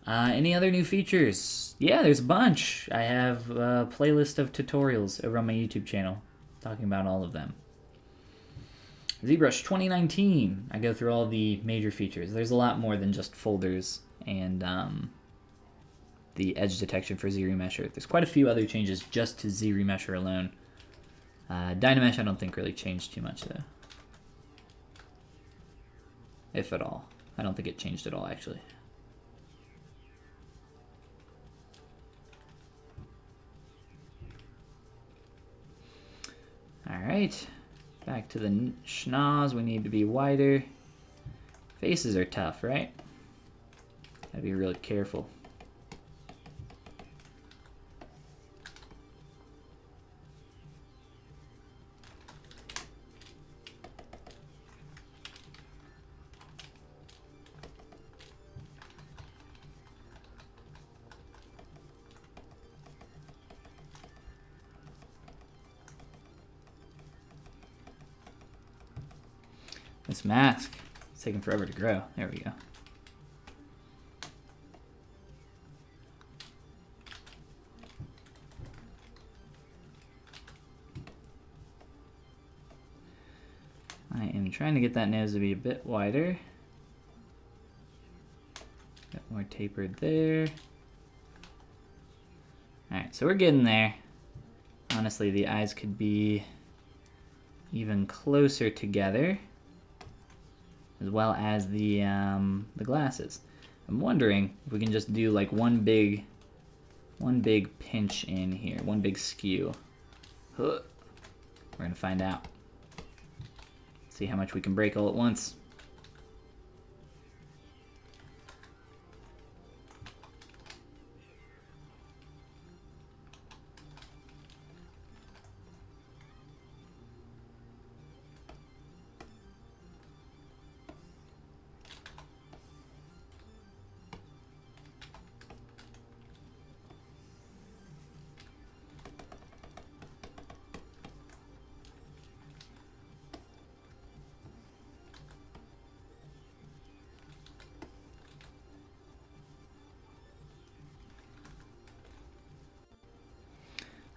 S1: Any other new features? Yeah, there's a bunch. I have a playlist of tutorials over on my YouTube channel talking about all of them. ZBrush 2019. I go through all the major features. There's a lot more than just folders and the edge detection for ZRemesher. There's quite a few other changes just to ZRemesher alone. Dynamesh I don't think really changed too much though. If at all. I don't think it changed at all actually. Alright, back to the schnoz. We need to be wider. Faces are tough, right? Gotta be really careful. This mask, it's taking forever to grow. There we go. I am trying to get that nose to be a bit wider. Got more tapered there. Alright, so we're getting there. Honestly, the eyes could be even closer together, as well as the glasses. I'm wondering if we can just do like one big pinch in here, one big skew. We're gonna find out. See how much we can break all at once.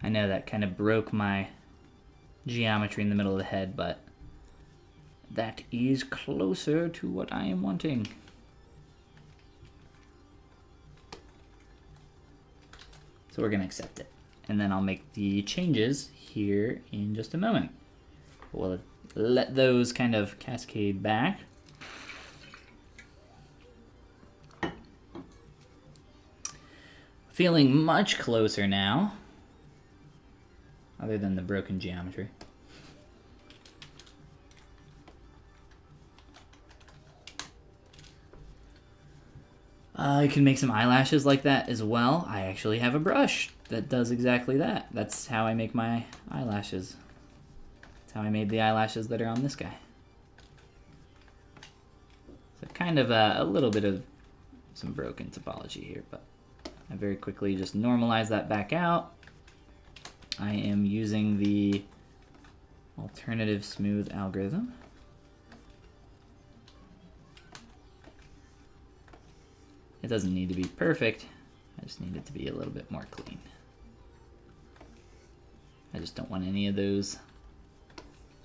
S1: I know that kind of broke my geometry in the middle of the head, but that is closer to what I am wanting. So we're gonna accept it. And then I'll make the changes here in just a moment. We'll let those kind of cascade back. Feeling much closer now, other than the broken geometry. You can make some eyelashes like that as well. I actually have a brush that does exactly that. That's how I make my eyelashes. That's how I made the eyelashes that are on this guy. So kind of a little bit of some broken topology here, but I very quickly just normalize that back out. I am using the alternative smooth algorithm. It doesn't need to be perfect, I just need it to be a little bit more clean. I just don't want any of those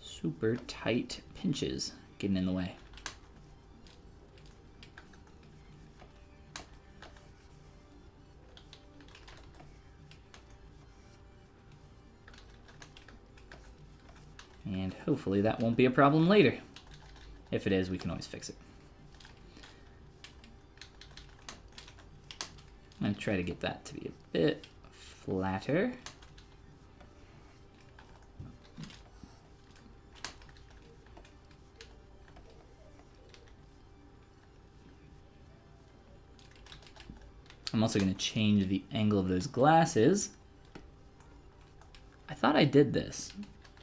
S1: super tight pinches getting in the way. And hopefully that won't be a problem later. If it is, we can always fix it. I'm going to try to get that to be a bit flatter. I'm also going to change the angle of those glasses. I thought I did this.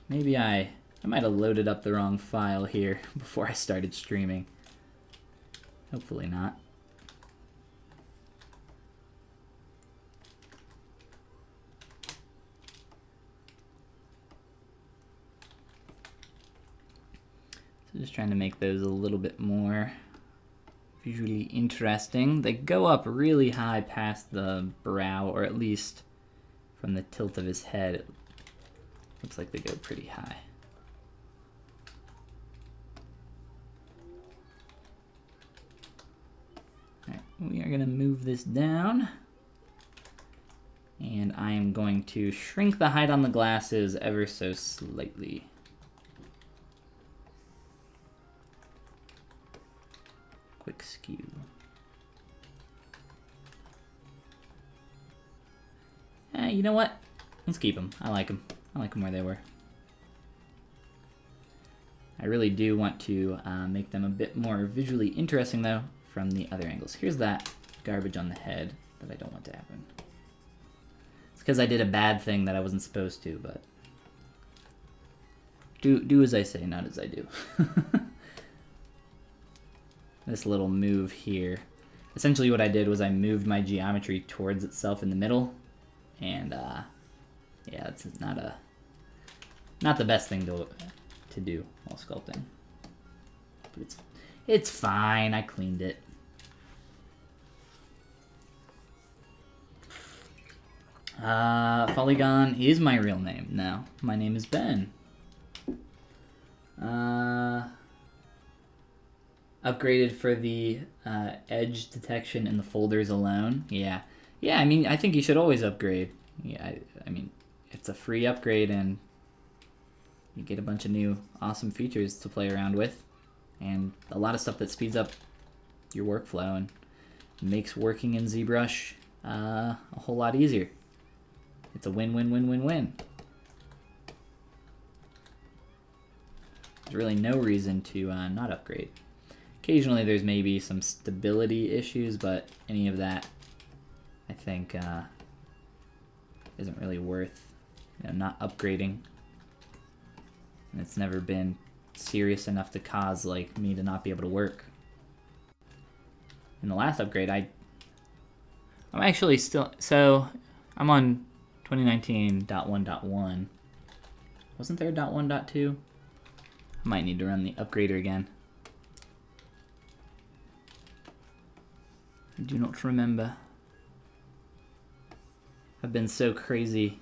S1: Maybe I might have loaded up the wrong file here before I started streaming. Hopefully not. So just trying to make those a little bit more visually interesting. They go up really high past the brow, or at least from the tilt of his head, it looks like they go pretty high. All right, we are going to move this down. And I am going to shrink the height on the glasses ever so slightly. Quick skew. You know what? Let's keep them. I like them. I like them where they were. I really do want to make them a bit more visually interesting, though, from the other angles. Here's that garbage on the head that I don't want to happen. It's because I did a bad thing that I wasn't supposed to, but do as I say, not as I do. This little move here. Essentially what I did was I moved my geometry towards itself in the middle, and yeah, it's not the best thing to do while sculpting. But it's fine, I cleaned it. Follygon is my real name now. My name is Ben. Upgraded for the edge detection in the folders alone. Yeah, I mean, I think you should always upgrade. Yeah, I mean, it's a free upgrade and you get a bunch of new awesome features to play around with, and a lot of stuff that speeds up your workflow and makes working in ZBrush a whole lot easier. It's a win-win-win-win-win. There's really no reason to not upgrade. Occasionally there's maybe some stability issues, but any of that, I think, isn't really worth, not upgrading. And it's never been serious enough to cause like me to not be able to work. In the last upgrade, I'm actually still, so I'm on 2019.1.1. Wasn't there a .1.2? I might need to run the upgrader again. I do not remember. I've been so crazy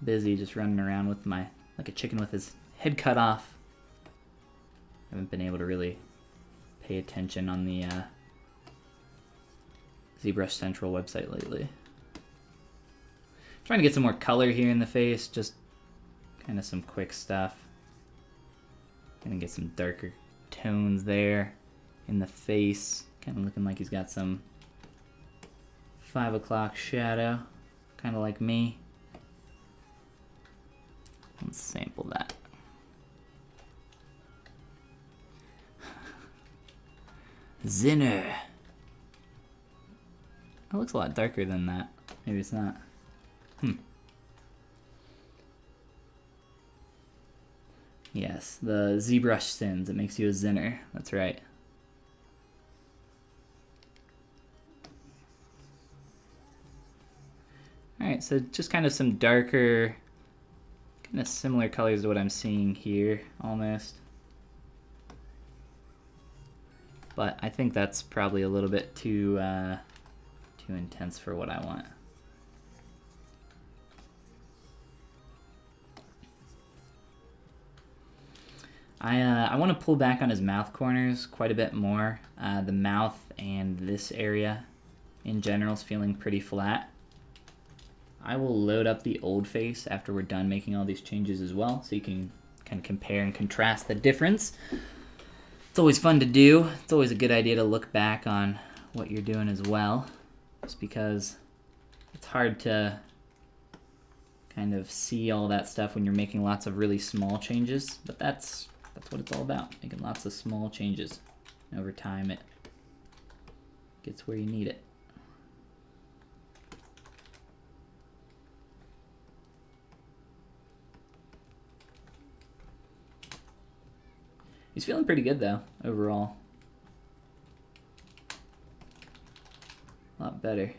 S1: busy just running around with like a chicken with his head cut off. Haven't been able to really pay attention on the ZBrush Central website lately. Trying to get some more color here in the face, just kind of some quick stuff. Gonna get some darker tones there in the face, kind of looking like he's got some 5 o'clock shadow, kind of like me. Let's sample that. Zinner. That looks a lot darker than that. Maybe it's not. Yes, the ZBrush sins. It makes you a zinner. That's right. Alright, so just kind of some darker, kind of similar colors to what I'm seeing here, almost. But I think that's probably a little bit too intense for what I want. I want to pull back on his mouth corners quite a bit more. The mouth and this area in general is feeling pretty flat. I will load up the old face after we're done making all these changes as well, so you can kind of compare and contrast the difference. It's always fun to do. It's always a good idea to look back on what you're doing as well, just because it's hard to kind of see all that stuff when you're making lots of really small changes, but that's what it's all about, making lots of small changes. And over time it gets where you need it. He's feeling pretty good though, overall. A lot better.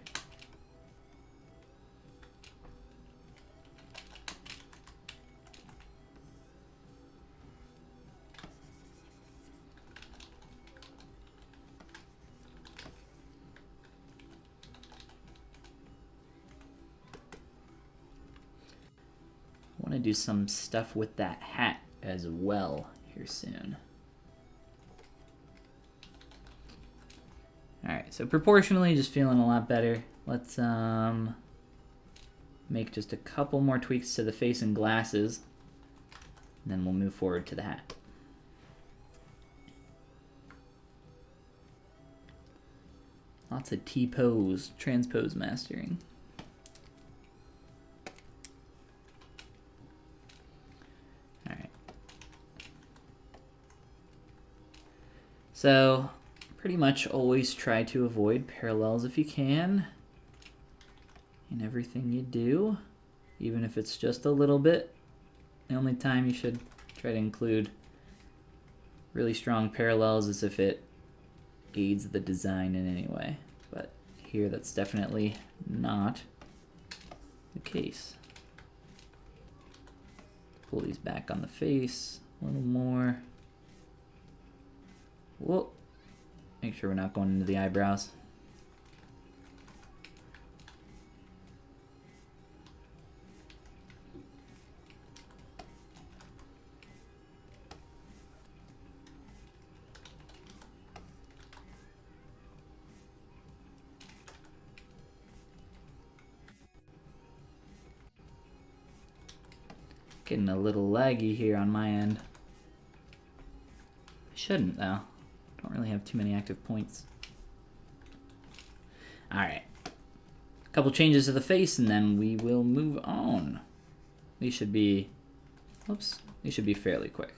S1: I want to do some stuff with that hat as well here soon. Alright, so proportionally just feeling a lot better. Let's make just a couple more tweaks to the face and glasses, and then we'll move forward to the hat. Lots of T-pose, transpose mastering. So, pretty much always try to avoid parallels if you can in everything you do, even if it's just a little bit. The only time you should try to include really strong parallels is if it aids the design in any way. But here that's definitely not the case. Pull these back on the face a little more. Whoa. Make sure we're not going into the eyebrows. Getting a little laggy here on my end. I shouldn't though. Don't really have too many active points. Alright. A couple changes to the face and then we will move on. These should be, whoops, these should be fairly quick.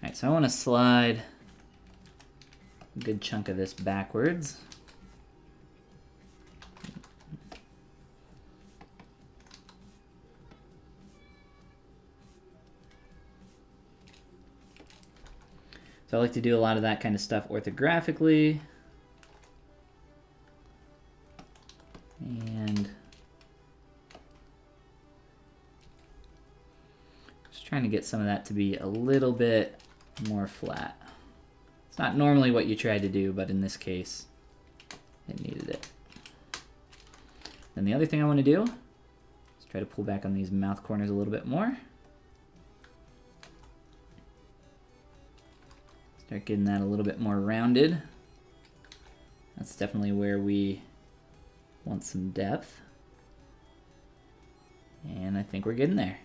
S1: Alright, so I want to slide a good chunk of this backwards. So I like to do a lot of that kind of stuff orthographically. And just trying to get some of that to be a little bit more flat. It's not normally what you try to do, but in this case, it needed it. Then the other thing I want to do is try to pull back on these mouth corners a little bit more. Start getting that a little bit more rounded. That's definitely where we want some depth. And I think we're getting there.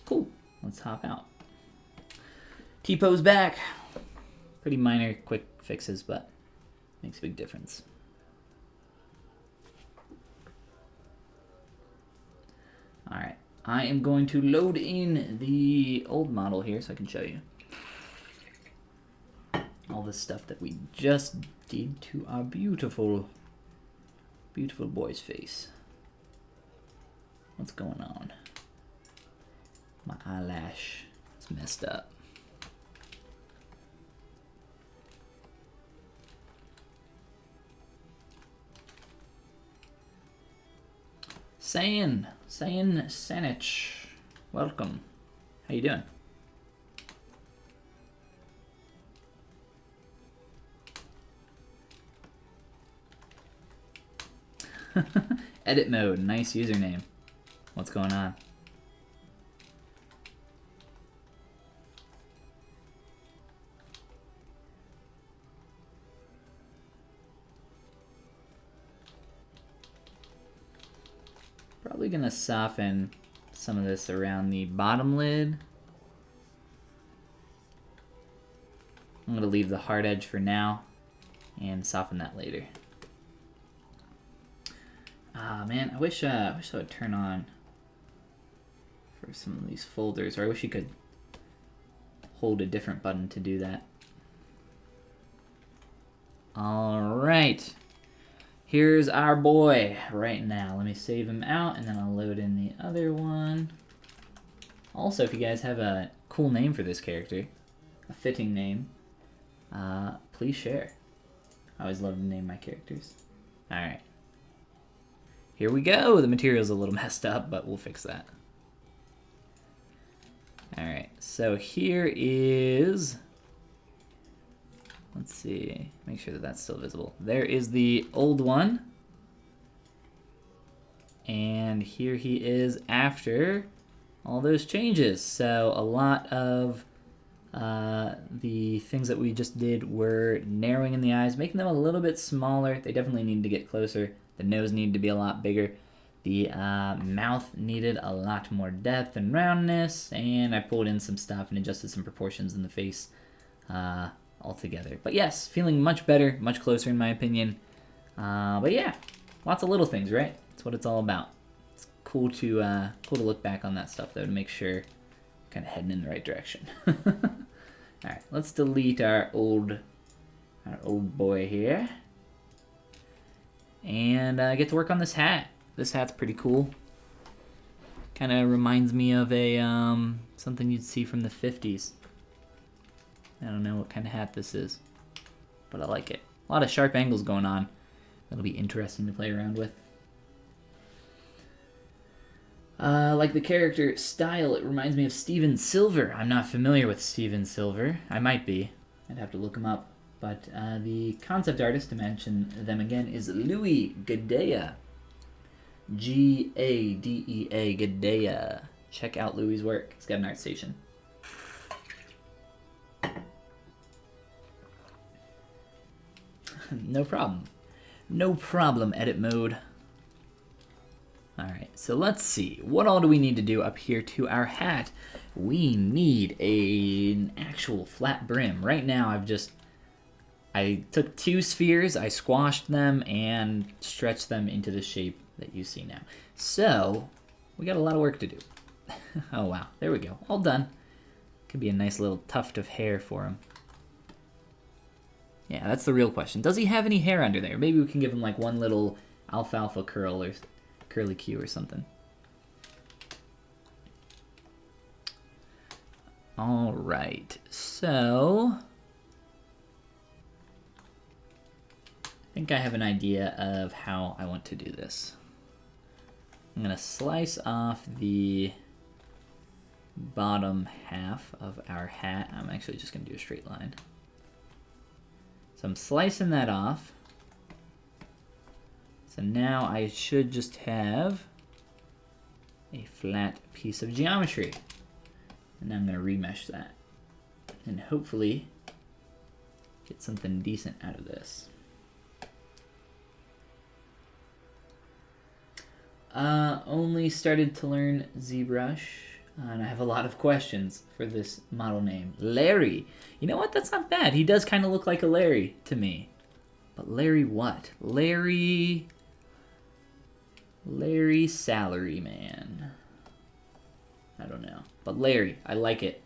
S1: Cool, let's hop out. T-pose back. Pretty minor, quick fixes, but makes a big difference. All right, I am going to load in the old model here so I can show you all the stuff that we just did to our beautiful, beautiful boy's face. What's going on? My eyelash is messed up. Sayin Sanich, welcome. How you doing? Edit mode, nice username. What's going on? Probably gonna soften some of this around the bottom lid. I'm gonna leave the hard edge for now and soften that later. Ah man, I wish I would turn on for some of these folders, or I wish you could hold a different button to do that. All right. Here's our boy right now. Let me save him out, and then I'll load in the other one. Also, if you guys have a cool name for this character, a fitting name, please share. I always love to name my characters. All right. Here we go. The material's a little messed up, but we'll fix that. All right, so here is... Let's see, make sure that that's still visible. There is the old one. And here he is after all those changes. So a lot of the things that we just did were narrowing in the eyes, making them a little bit smaller. They definitely need to get closer. The nose needed to be a lot bigger. The mouth needed a lot more depth and roundness. And I pulled in some stuff and adjusted some proportions in the face. Altogether. But yes, feeling much better, much closer in my opinion. But yeah, lots of little things, right? That's what it's all about. It's cool to look back on that stuff though to make sure kind of heading in the right direction. All right, let's delete our old boy here, and get to work on this hat. This hat's pretty cool. Kind of reminds me of a something you'd see from the 50s. I don't know what kind of hat this is, but I like it. A lot of sharp angles going on. That'll be interesting to play around with. Like the character style, it reminds me of Steven Silver. I'm not familiar with Steven Silver. I might be. I'd have to look him up. But the concept artist, to mention them again, is Luis Gadea. G-A-D-E-A, Gadea. Check out Louis' work. He's got an art station. No problem. No problem, edit mode. Alright, so let's see. What all do we need to do up here to our hat? We need an actual flat brim. Right now, I took two spheres, I squashed them, and stretched them into the shape that you see now. So, we got a lot of work to do. Oh wow, there we go. All done. Could be a nice little tuft of hair for him. Yeah, that's the real question. Does he have any hair under there? Maybe we can give him like one little alfalfa curl or curly Q or something. All right, so I think I have an idea of how I want to do this. I'm gonna slice off the bottom half of our hat. I'm actually just gonna do a straight line. So I'm slicing that off. So now I should just have a flat piece of geometry. And I'm gonna remesh that. And hopefully get something decent out of this. Only started to learn ZBrush, and I have a lot of questions for this model name. Larry. You know what? That's not bad. He does kind of look like a Larry to me. But Larry what? Larry Salary Man. I don't know. But Larry, I like it.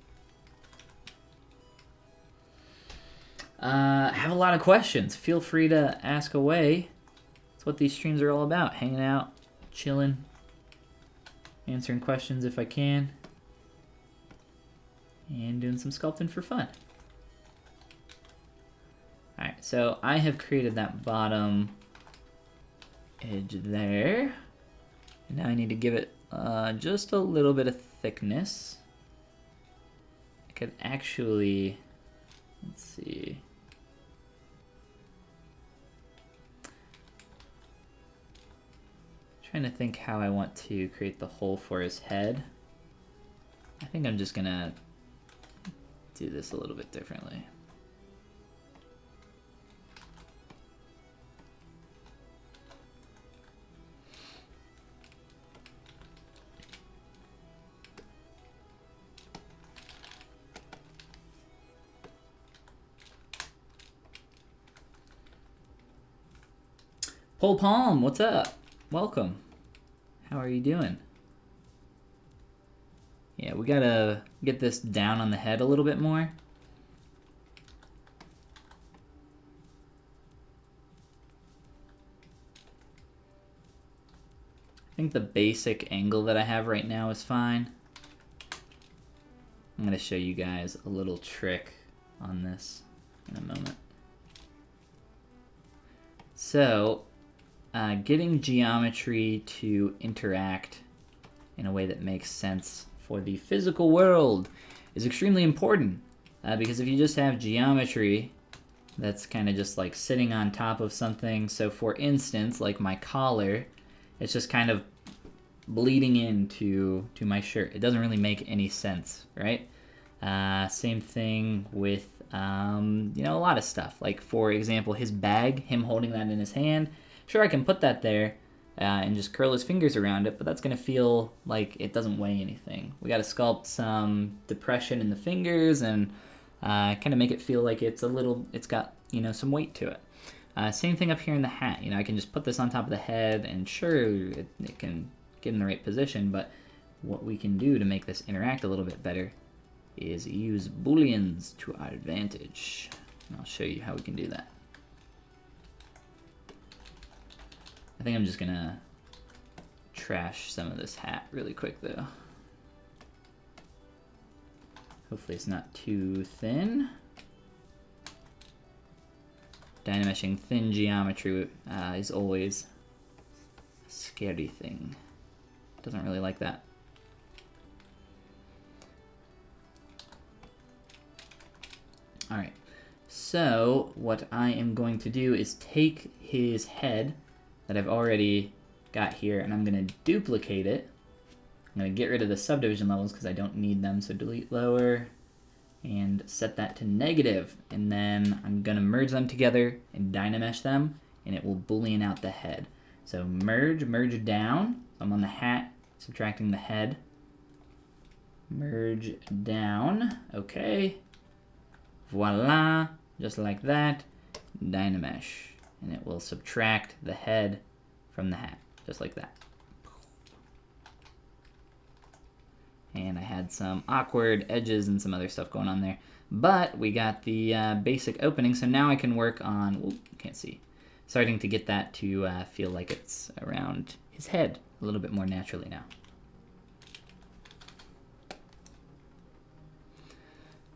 S1: I have a lot of questions. Feel free to ask away. That's what these streams are all about. Hanging out, chilling, answering questions if I can, and doing some sculpting for fun. Alright, so I have created that bottom edge there. Now I need to give it just a little bit of thickness. I could actually, let's see. Trying to think how I want to create the hole for his head. I think I'm just gonna do this a little bit differently. Pole Palm, what's up? Welcome. How are you doing? Yeah, we gotta get this down on the head a little bit more. I think the basic angle that I have right now is fine. I'm gonna show you guys a little trick on this in a moment. So, getting geometry to interact in a way that makes sense for the physical world is extremely important, because if you just have geometry that's kind of just like sitting on top of something, so for instance, like my collar, it's just kind of bleeding into my shirt. It doesn't really make any sense, right? Same thing with you know, a lot of stuff. Like for example, his bag, him holding that in his hand. Sure, I can put that there and just curl his fingers around it, but that's gonna feel like it doesn't weigh anything. We gotta sculpt some depression in the fingers and kind of make it feel like it's got, you know, some weight to it. Same thing up here in the hat. You know, I can just put this on top of the head and sure, it can get in the right position, but what we can do to make this interact a little bit better is use Booleans to our advantage. And I'll show you how we can do that. I think I'm just gonna trash some of this hat really quick though. Hopefully it's not too thin. Dynameshing thin geometry is always a scary thing. Doesn't really like that. Alright, so what I am going to do is take his head that I've already got here, and I'm going to duplicate it. I'm going to get rid of the subdivision levels because I don't need them, so delete lower and set that to negative, and then I'm going to merge them together and dynamesh them, and it will Boolean out the head. So merge down. I'm on the hat, subtracting the head. Merge down, okay. Voila, just like that, dynamesh. And it will subtract the head from the hat, just like that. And I had some awkward edges and some other stuff going on there. But we got the basic opening, so now I can work on, well, can't see, starting to get that to feel like it's around his head a little bit more naturally now.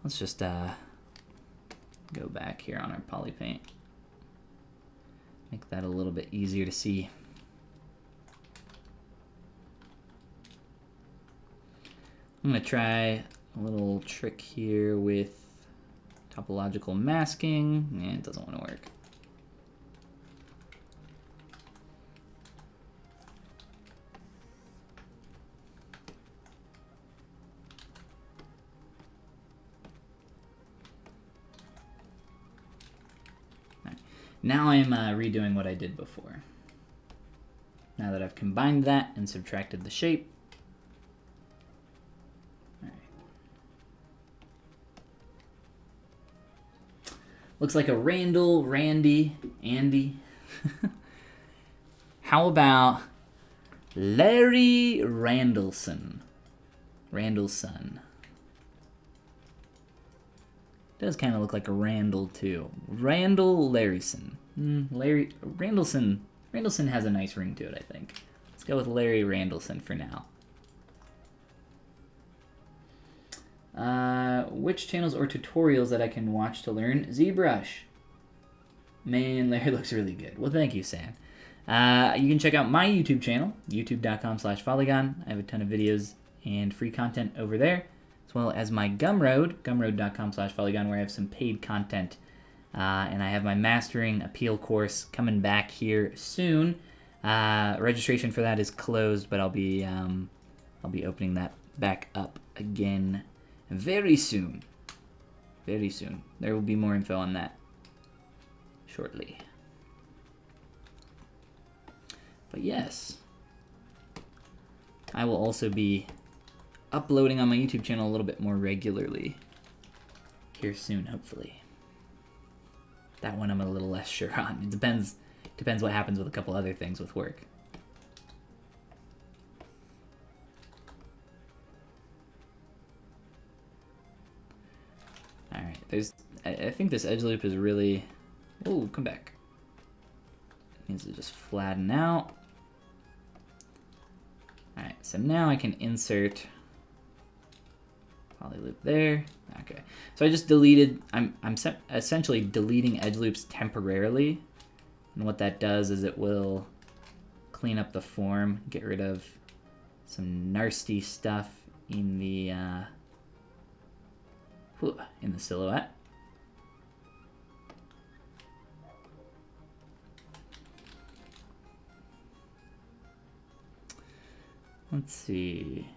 S1: Let's just go back here on our Polypaint. Make that a little bit easier to see. I'm gonna try a little trick here with topological masking. Yeah, it doesn't want to work. Right. Now I'm redoing what I did before. Now that I've combined that and subtracted the shape. Looks like a Randall, Randy, Andy. How about Larry Randallson? Randall's son. Does kind of look like a Randall too. Randall Larryson. Randallson. Randallson has a nice ring to it, I think. Let's go with Larry Randallson for now. Which channels or tutorials that I can watch to learn ZBrush? Man, Larry looks really good. Well, thank you, Sam. You can check out my YouTube channel, youtube.com/Follygon. I have a ton of videos and free content over there, as well as my Gumroad, gumroad.com/Follygon, where I have some paid content. And I have my Mastering Appeal course coming back here soon. Registration for that is closed, but I'll be opening that back up again very soon. Very soon. There will be more info on that shortly. But yes, I will also be uploading on my YouTube channel a little bit more regularly here soon, hopefully. That one I'm a little less sure on. It depends what happens with a couple other things with work. All right, I think this edge loop is really, oh, come back. It needs to just flatten out. All right, so now I can insert poly loop there. Okay, so I just deleted, I'm essentially deleting edge loops temporarily. And what that does is it will clean up the form, get rid of some nasty stuff in the silhouette. Let's see.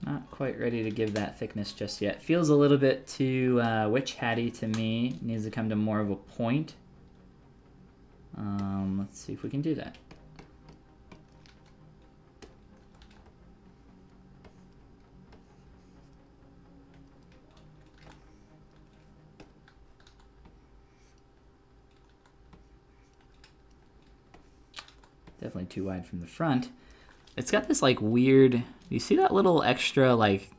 S1: Not quite ready to give that thickness just yet. Feels a little bit too witch hatty to me. Needs to come to more of a point. Let's see if we can do that. Definitely too wide from the front. It's got this like weird, you see that little extra like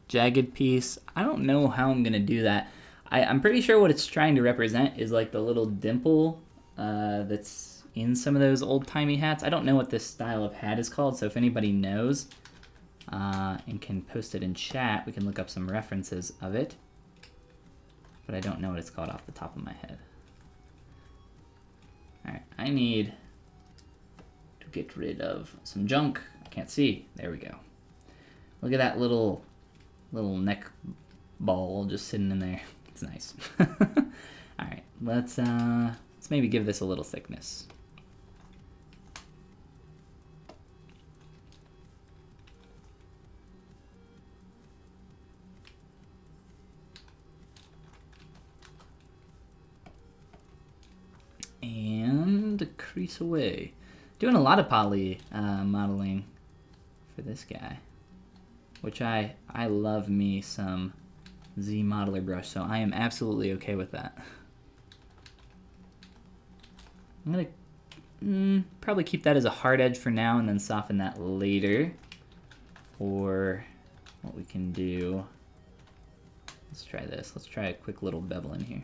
S1: jagged piece? I don't know how I'm gonna do that. I'm pretty sure what it's trying to represent is like the little dimple that's in some of those old-timey hats. I don't know what this style of hat is called, so if anybody knows and can post it in chat, we can look up some references of it. But I don't know what it's called off the top of my head. All right, I need to get rid of some junk. I can't see. There we go. Look at that little neck ball just sitting in there. It's nice. All right, let's maybe give this a little thickness. And crease away. Doing a lot of poly modeling for this guy, which I love me some ZModeler brush, so I am absolutely okay with that. I'm gonna probably keep that as a hard edge for now and then soften that later. Or what we can do, let's try this. Let's try a quick little bevel in here.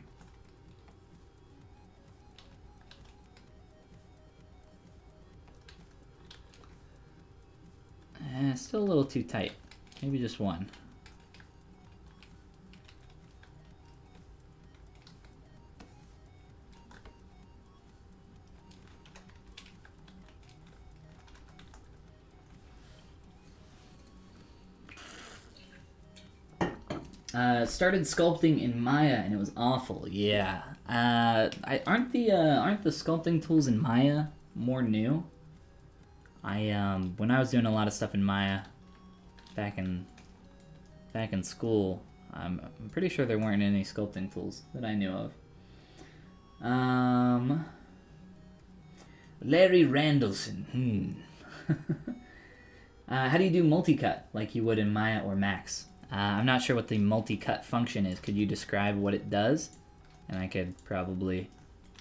S1: Still a little too tight. Maybe just one. Started sculpting in Maya and it was awful. Yeah. Aren't the sculpting tools in Maya more new? When I was doing a lot of stuff in Maya back in school, I'm pretty sure there weren't any sculpting tools that I knew of. Larry Randallson. How do you do multi-cut like you would in Maya or Max? I'm not sure what the multi-cut function is. Could you describe what it does? And I could probably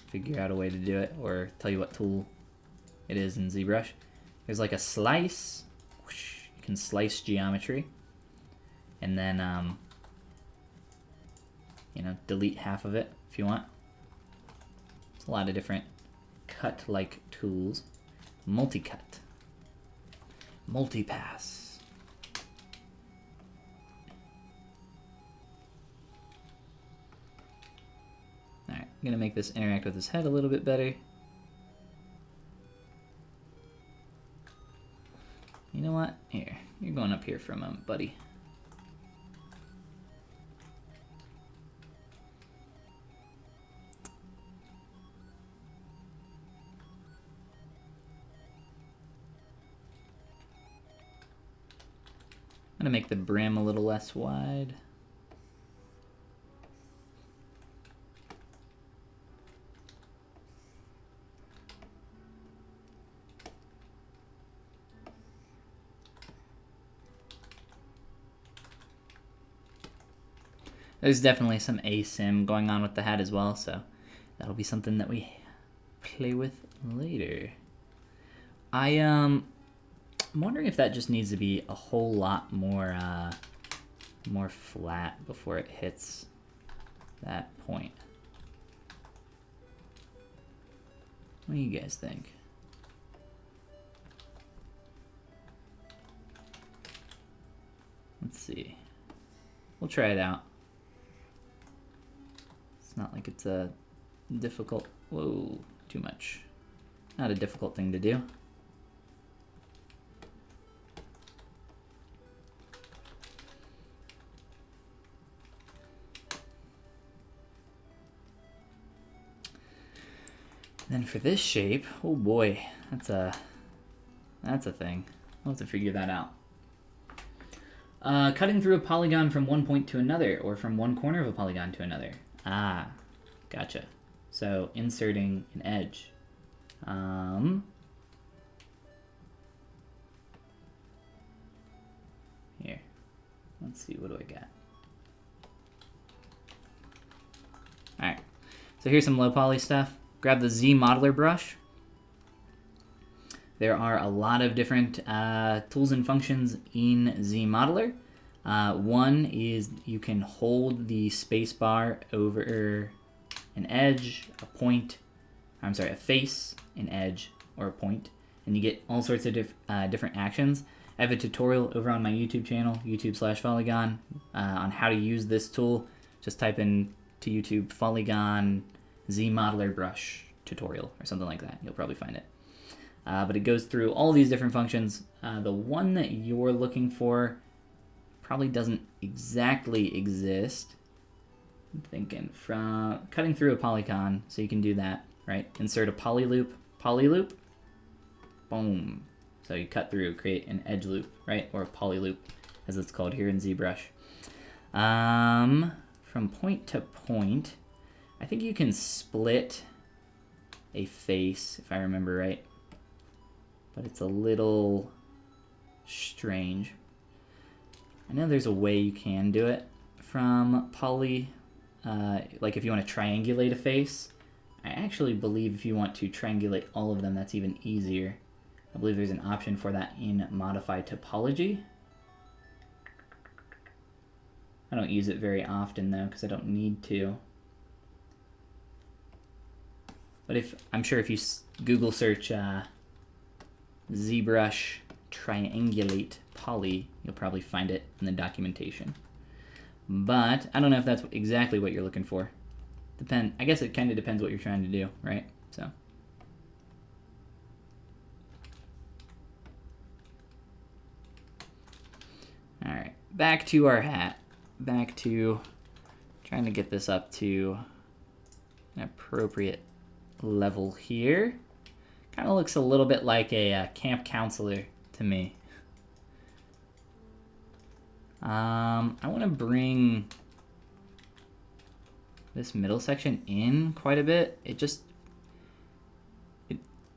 S1: figure out a way to do it or tell you what tool it is in ZBrush. There's like a slice. You can slice geometry. And then, you know, delete half of it if you want. There's a lot of different cut-like tools. Multi-cut. Multi-pass. Alright, I'm gonna make this interact with his head a little bit better. You know what? Here, you're going up here for a moment, buddy. I'm gonna make the brim a little less wide. There's definitely some asym going on with the hat as well, so that'll be something that we play with later. I'm wondering if that just needs to be a whole lot more more flat before it hits that point. What do you guys think? Let's see. We'll try it out. It's not like it's a difficult, whoa, too much. Not a difficult thing to do. Then for this shape, oh boy, that's a thing. We'll have to figure that out. Cutting through a polygon from one point to another, or from one corner of a polygon to another. Ah, gotcha. So inserting an edge. Here, let's see, what do I got? All right, so here's some low poly stuff. Grab the ZModeler brush. There are a lot of different tools and functions in ZModeler. One is you can hold the spacebar over an edge, a point, I'm sorry, a face, an edge, or a point, and you get all sorts of different actions. I have a tutorial over on my YouTube channel, YouTube/Follygon, on how to use this tool. Just type in to YouTube Follygon ZModeler brush tutorial or something like that. You'll probably find it. But it goes through all these different functions. The one that you're looking for probably doesn't exactly exist. I'm thinking from cutting through a polygon, so you can do that, right? Insert a poly loop, boom. So you cut through, create an edge loop, right? Or a poly loop, as it's called here in ZBrush. From point to point, I think you can split a face, if I remember right. But it's a little strange. I know there's a way you can do it from poly, like if you want to triangulate a face. I actually believe if you want to triangulate all of them, that's even easier. I believe there's an option for that in Modify Topology. I don't use it very often though, because I don't need to. But I'm sure if you Google search ZBrush triangulate poly, you'll probably find it in the documentation. But I don't know if that's exactly what you're looking for. I guess it kind of depends what you're trying to do, right? So. All right, back to our hat. back to trying to get this up to an appropriate level here. Kind of looks a little bit like a camp counselor to me. I want to bring this middle section in quite a bit. It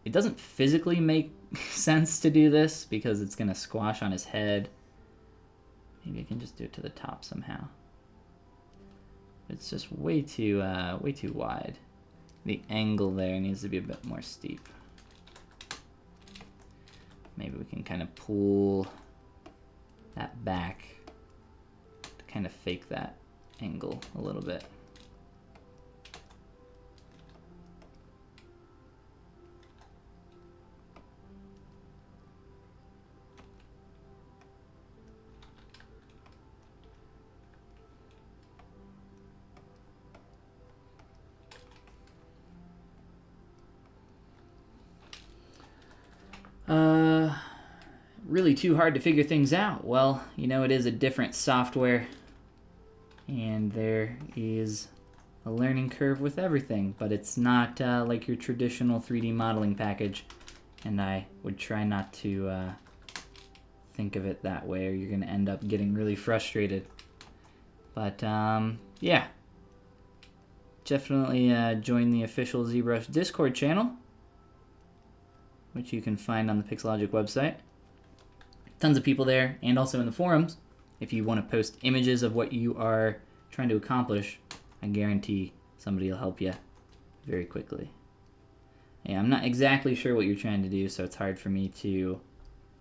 S1: doesn't physically make sense to do this because it's gonna squash on his head. Maybe I can just do it to the top somehow. It's just way too wide. The angle there needs to be a bit more steep. Maybe we can kind of pull that back to kind of fake that angle a little bit. Really too hard to figure things out. Well, you know, it is a different software, and there is a learning curve with everything, but it's not like your traditional 3D modeling package, and I would try not to think of it that way, or you're going to end up getting really frustrated. But yeah, definitely join the official ZBrush Discord channel, which you can find on the Pixelogic website. Tons of people there, and also in the forums. If you want to post images of what you are trying to accomplish, I guarantee somebody will help you very quickly. Yeah, I'm not exactly sure what you're trying to do, so it's hard for me to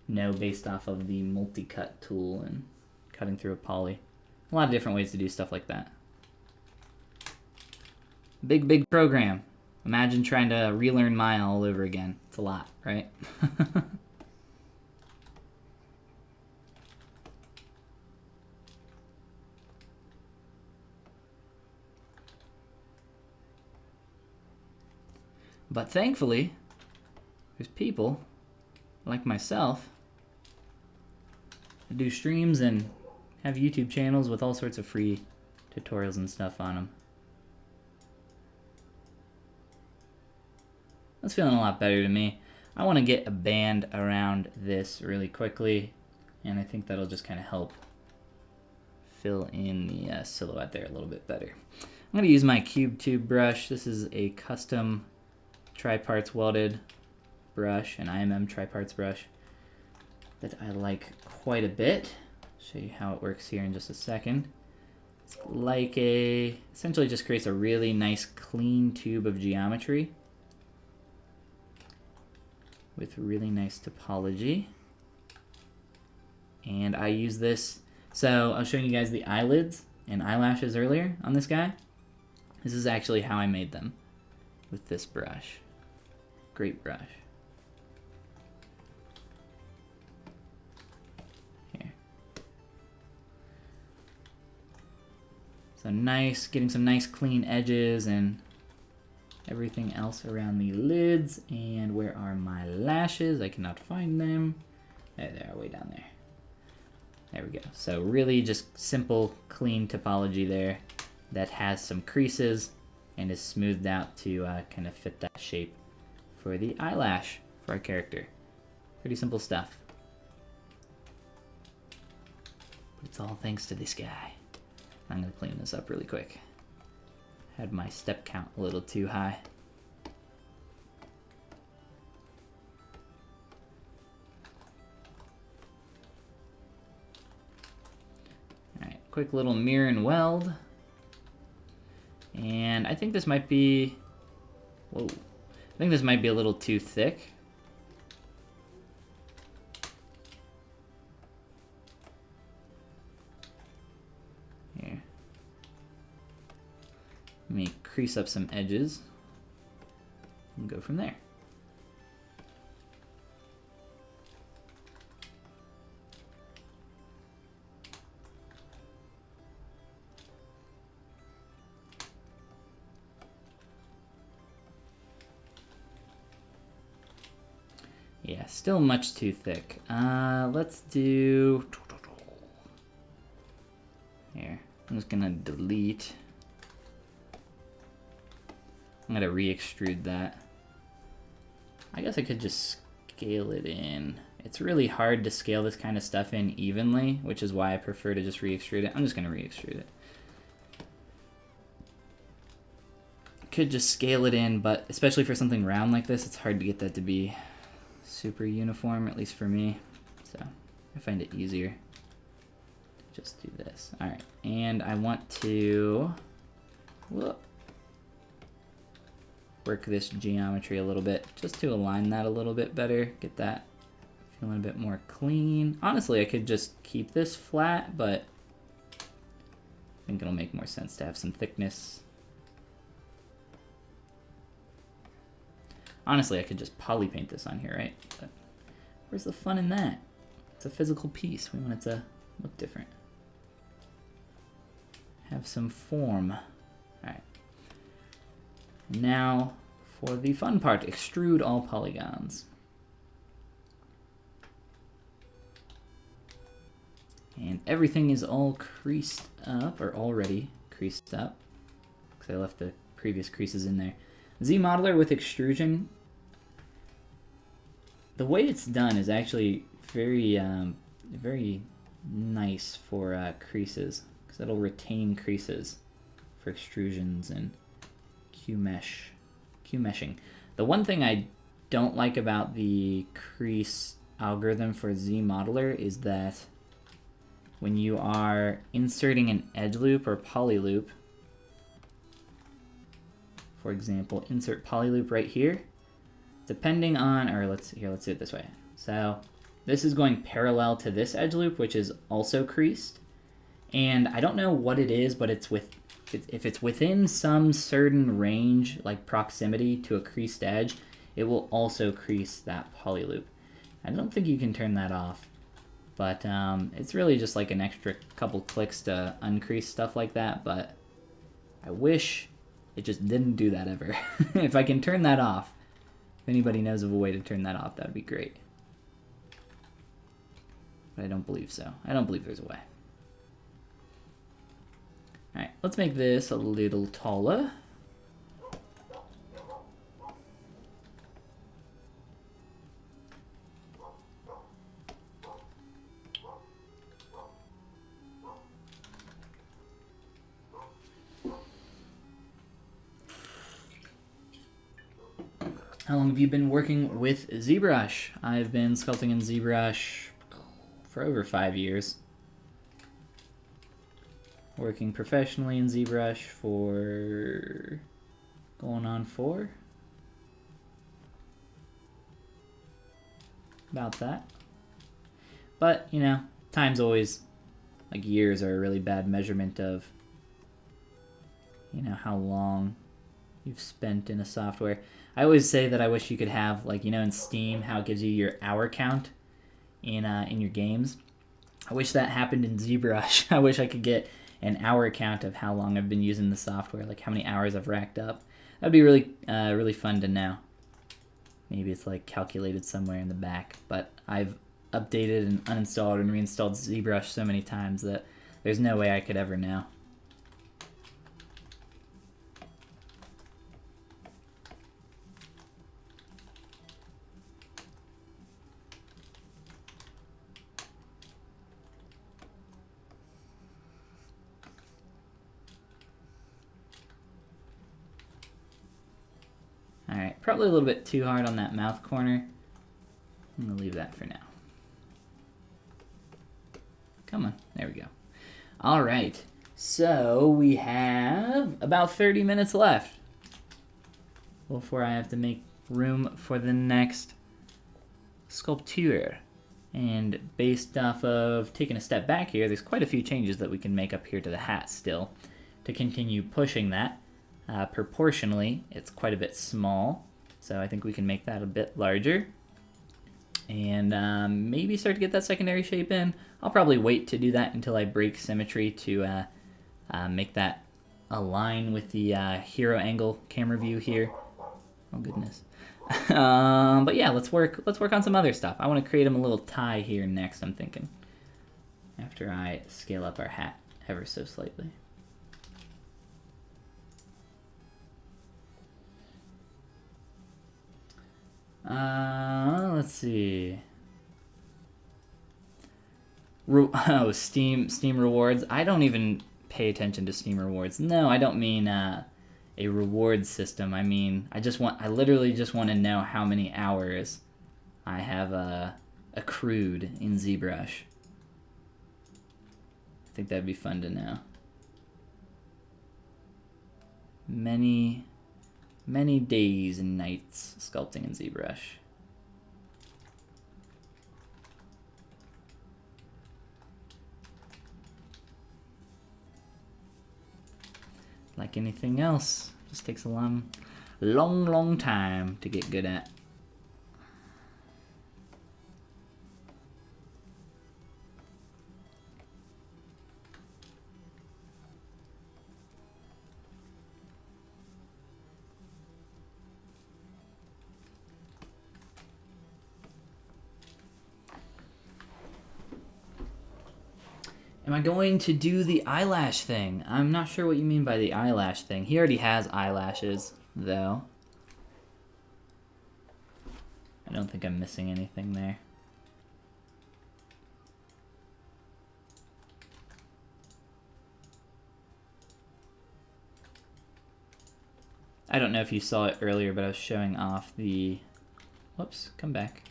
S1: know based off of the multi-cut tool and cutting through a poly. A lot of different ways to do stuff like that. Big program. Imagine trying to relearn Maya all over again. It's a lot, right? But thankfully, there's people like myself that do streams and have YouTube channels with all sorts of free tutorials and stuff on them. That's feeling a lot better to me. I want to get a band around this really quickly, and I think that'll just kind of help fill in the silhouette there a little bit better. I'm going to use my cube tube brush. This is a custom tri-parts welded brush, an IMM tri-parts brush that I like quite a bit. Show you how it works here in just a second. It's like essentially just creates a really nice clean tube of geometry with really nice topology. And I use this, so I was showing you guys the eyelids and eyelashes earlier on this guy. This is actually how I made them with this brush. Great brush. Here. So nice, getting some nice clean edges and everything else around the lids. And where are my lashes? I cannot find them. There they are, way down there. There we go. So really just simple, clean topology there that has some creases and is smoothed out to kind of fit that shape for the eyelash for our character. Pretty simple stuff. But it's all thanks to this guy. I'm going to clean this up really quick. Had my step count a little too high. Alright, quick little mirror and weld. And I think this might be, whoa, I think this might be a little too thick. Here. Let me crease up some edges and go from there. Yeah, still much too thick. Let's do here. I'm just gonna delete. I'm gonna re-extrude that. I guess I could just scale it in. It's really hard to scale this kind of stuff in evenly, which is why I prefer to just re-extrude it. I'm just gonna re-extrude it. Could just scale it in, but especially for something round like this, it's hard to get that to be super uniform, at least for me. So I find it easier to just do this. All right, and I want to work this geometry a little bit, just to align that a little bit better, get that feeling a bit more clean. Honestly, I could just keep this flat, but I think it'll make more sense to have some thickness. Honestly, I could just polypaint this on here, right? But where's the fun in that? It's a physical piece. We want it to look different. Have some form. All right. Now, for the fun part, extrude all polygons. And everything is all creased up, or already creased up, because I left the previous creases in there. ZModeler with extrusion, the way it's done is actually very, very nice for creases, because it'll retain creases for extrusions and Q-meshing. The one thing I don't like about the crease algorithm for ZModeler is that when you are inserting an edge loop or poly loop, for example, insert poly loop right here, depending on, or let's do it this way. So this is going parallel to this edge loop, which is also creased. And I don't know what it is, but it's if it's within some certain range, like proximity to a creased edge, it will also crease that poly loop. I don't think you can turn that off, but it's really just like an extra couple clicks to uncrease stuff like that, but I wish it just didn't do that ever. If I can turn that off, if anybody knows of a way to turn that off, that would be great. But I don't believe so. I don't believe there's a way. All right, let's make this a little taller. How long have you been working with ZBrush? I've been sculpting in ZBrush for over 5 years. Working professionally in ZBrush for going on 4. About that. But, you know, time's always, like years are a really bad measurement of, you know, how long you've spent in a software. I always say that I wish you could have, like, you know, in Steam, how it gives you your hour count in your games. I wish that happened in ZBrush. I wish I could get an hour count of how long I've been using the software, like how many hours I've racked up. That'd be really, really fun to know. Maybe it's like calculated somewhere in the back, but I've updated and uninstalled and reinstalled ZBrush so many times that there's no way I could ever know. Alright, probably a little bit too hard on that mouth corner. I'm going to leave that for now. Come on, there we go. Alright, so we have about 30 minutes left before I have to make room for the next sculpture. And based off of taking a step back here, there's quite a few changes that we can make up here to the hat still to continue pushing that. Proportionally, it's quite a bit small, so I think we can make that a bit larger. And maybe start to get that secondary shape in. I'll probably wait to do that until I break symmetry to make that align with the hero angle camera view here. Oh goodness. But yeah, let's work on some other stuff. I want to create him a little tie here next, I'm thinking, after I scale up our hat ever so slightly. Let's see. Oh, Steam rewards. I don't even pay attention to Steam rewards. No, I don't mean a reward system. I mean, I literally just want to know how many hours I have accrued in ZBrush. I think that'd be fun to know. Many days and nights sculpting in ZBrush. Like anything else, just takes a long time to get good at. Am I going to do the eyelash thing? I'm not sure what you mean by the eyelash thing. He already has eyelashes, though. I don't think I'm missing anything there. I don't know if you saw it earlier, but I was showing off the... Whoops, come back.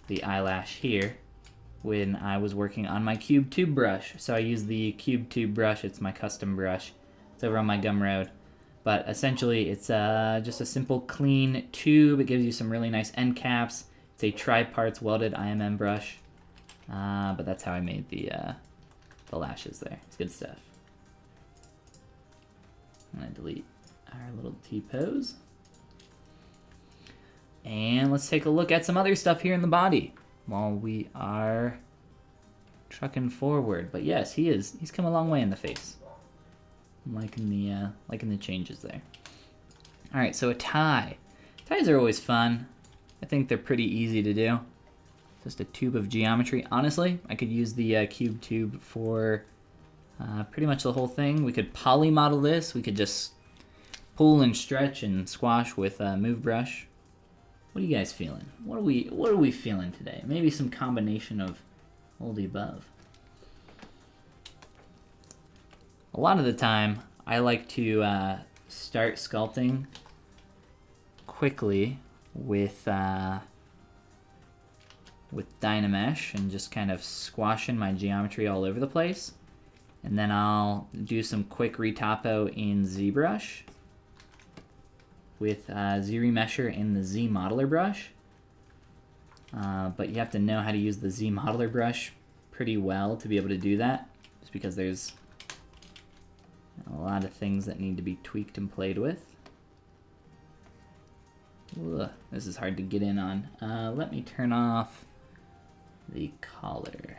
S1: The eyelash here when I was working on my cube tube brush. So I use the cube tube brush. It's my custom brush. It's over on my Gumroad. But essentially, it's just a simple, clean tube. It gives you some really nice end caps. It's a tri-parts welded IMM brush. But that's how I made the lashes there. It's good stuff. I'm gonna delete our little T-pose. And let's take a look at some other stuff here in the body while we are trucking forward. But yes, he's come a long way in the face. I'm liking the changes there. All right, so a tie. Ties are always fun. I think they're pretty easy to do. Just a tube of geometry. Honestly, I could use the cube tube for pretty much the whole thing. We could poly model this. We could just pull and stretch and squash with move brush. What are you guys feeling? What are we feeling today? Maybe some combination of all the above. A lot of the time, I like to start sculpting quickly with Dynamesh and just kind of squashing my geometry all over the place. And then I'll do some quick retopo in ZBrush with ZRemesher in the ZModeler brush. But you have to know how to use the ZModeler brush pretty well to be able to do that, just because there's a lot of things that need to be tweaked and played with. Ugh, this is hard to get in on. Let me turn off the collar.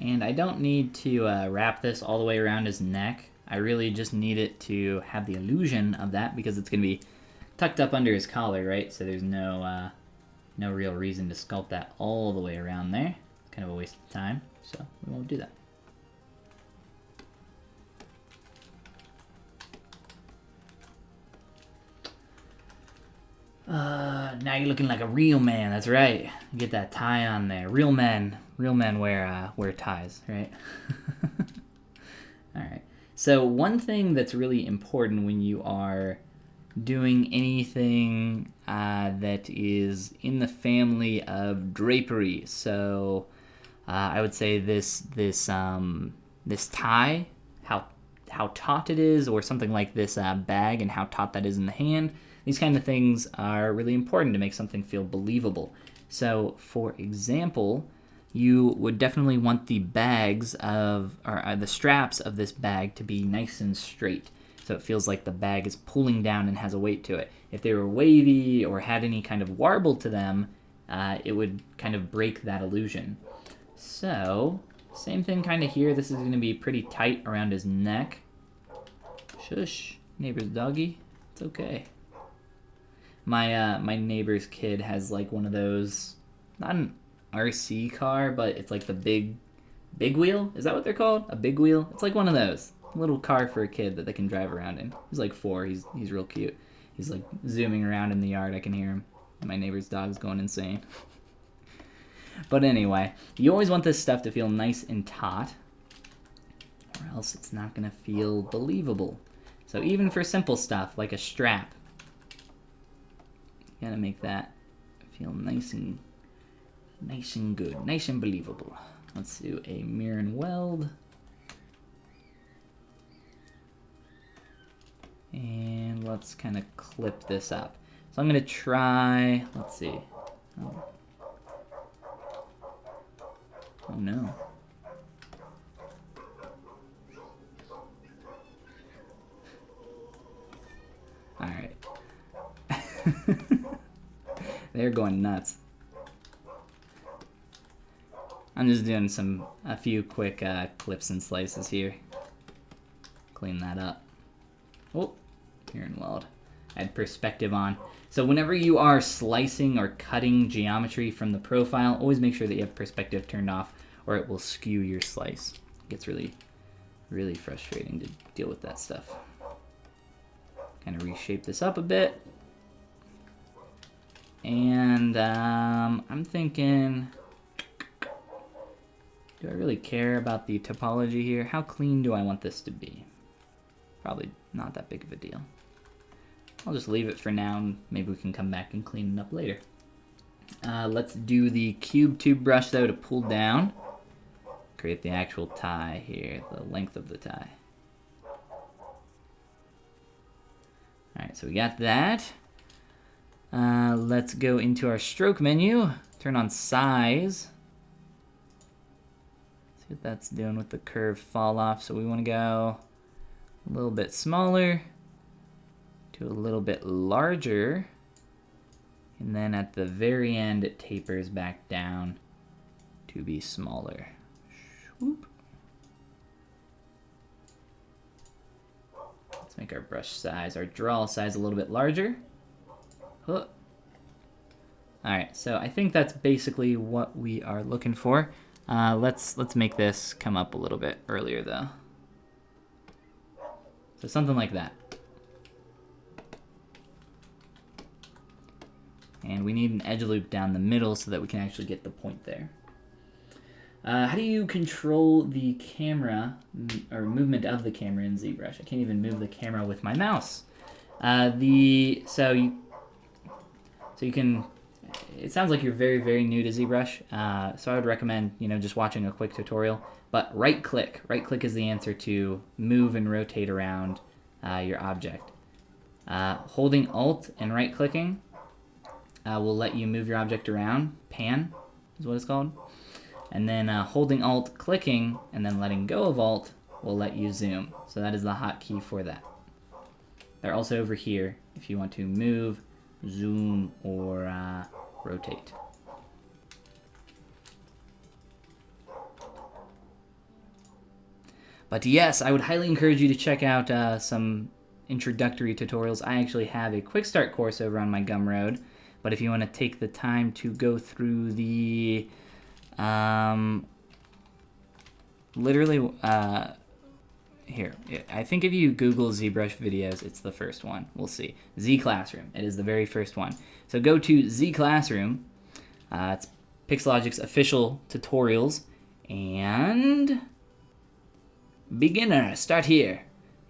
S1: And I don't need to wrap this all the way around his neck. I really just need it to have the illusion of that because it's going to be tucked up under his collar, right? So there's no real reason to sculpt that all the way around there. It's kind of a waste of time, so we won't do that. Now you're looking like a real man. That's right. Get that tie on there. Real men wear ties, right? All right. So one thing that's really important when you are doing anything that is in the family of drapery. So I would say this tie, how taut it is, or something like this bag and how taut that is in the hand. These kind of things are really important to make something feel believable. So, for example, you would definitely want the bags of, or the straps of this bag to be nice and straight. So it feels like the bag is pulling down and has a weight to it. If they were wavy or had any kind of warble to them, it would kind of break that illusion. So, same thing kind of here. This is going to be pretty tight around his neck. Shush, neighbor's doggy. It's okay. My neighbor's kid has like one of those, not an RC car, but it's like the big wheel. Is that what they're called? A big wheel? It's like one of those. A little car for a kid that they can drive around in. He's like 4. He's real cute. He's like zooming around in the yard. I can hear him. My neighbor's dog's going insane. But anyway, you always want this stuff to feel nice and taut, or else it's not going to feel believable. So even for simple stuff like a strap, you gotta make that feel nice and good, nice and believable. Let's do a mirror and weld. And let's kind of clip this up. So I'm gonna try, let's see. Oh no. All right. They're going nuts. I'm just doing a few quick clips and slices here. Clean that up. Oh, here in weld. I had perspective on. So whenever you are slicing or cutting geometry from the profile, always make sure that you have perspective turned off, or it will skew your slice. It gets really, really frustrating to deal with that stuff. Kind of reshape this up a bit. And I'm thinking, do I really care about the topology here? How clean do I want this to be? Probably not that big of a deal. I'll just leave it for now, and maybe we can come back and clean it up later. Let's do the cube tube brush though to pull down. Create the actual tie here, the length of the tie. Alright, so we got that. Let's go into our stroke menu, turn on size. See what that's doing with the curve fall off. So we want to go a little bit smaller to a little bit larger. And then at the very end, it tapers back down to be smaller. Swoop. Let's make our brush size, our draw size a little bit larger. Huh. Alright, so I think that's basically what we are looking for. Let's make this come up a little bit earlier though. So something like that. And we need an edge loop down the middle so that we can actually get the point there. How do you control the camera, or movement of the camera in ZBrush? I can't even move the camera with my mouse. So you can, it sounds like you're very, very new to ZBrush, so I would recommend, just watching a quick tutorial. But right click is the answer to move and rotate around your object. Holding Alt and right clicking will let you move your object around. Pan is what it's called. And then holding Alt, clicking, and then letting go of Alt will let you zoom. So that is the hotkey for that. They're also over here if you want to move, zoom, or rotate. But yes, I would highly encourage you to check out some introductory tutorials. I actually have a quick start course over on my Gumroad. But if you want to take the time to go through the, literally, here, I think if you Google ZBrush videos, it's the first one. We'll see. Z Classroom. It is the very first one. So go to Z Classroom. It's Pixelogic's official tutorials. And beginner, start here.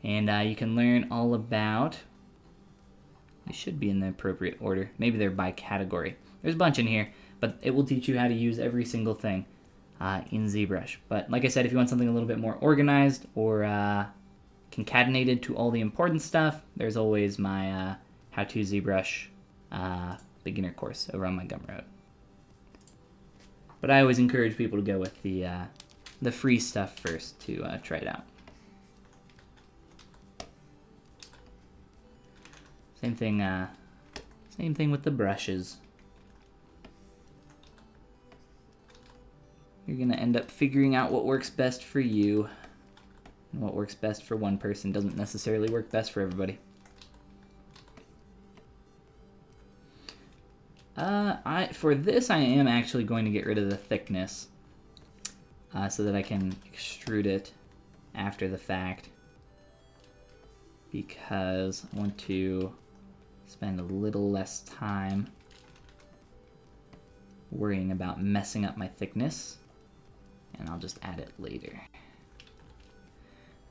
S1: And you can learn all about, they should be in the appropriate order. Maybe they're by category. There's a bunch in here, but it will teach you how to use every single thing in ZBrush. But like I said, if you want something a little bit more organized or concatenated to all the important stuff, there's always my How to ZBrush beginner course over on my Gumroad. But I always encourage people to go with the free stuff first to try it out. Same thing with the brushes. You're gonna end up figuring out what works best for you. And what works best for one person doesn't necessarily work best for everybody. For this, I am actually going to get rid of the thickness so that I can extrude it after the fact, because I want to spend a little less time worrying about messing up my thickness, and I'll just add it later.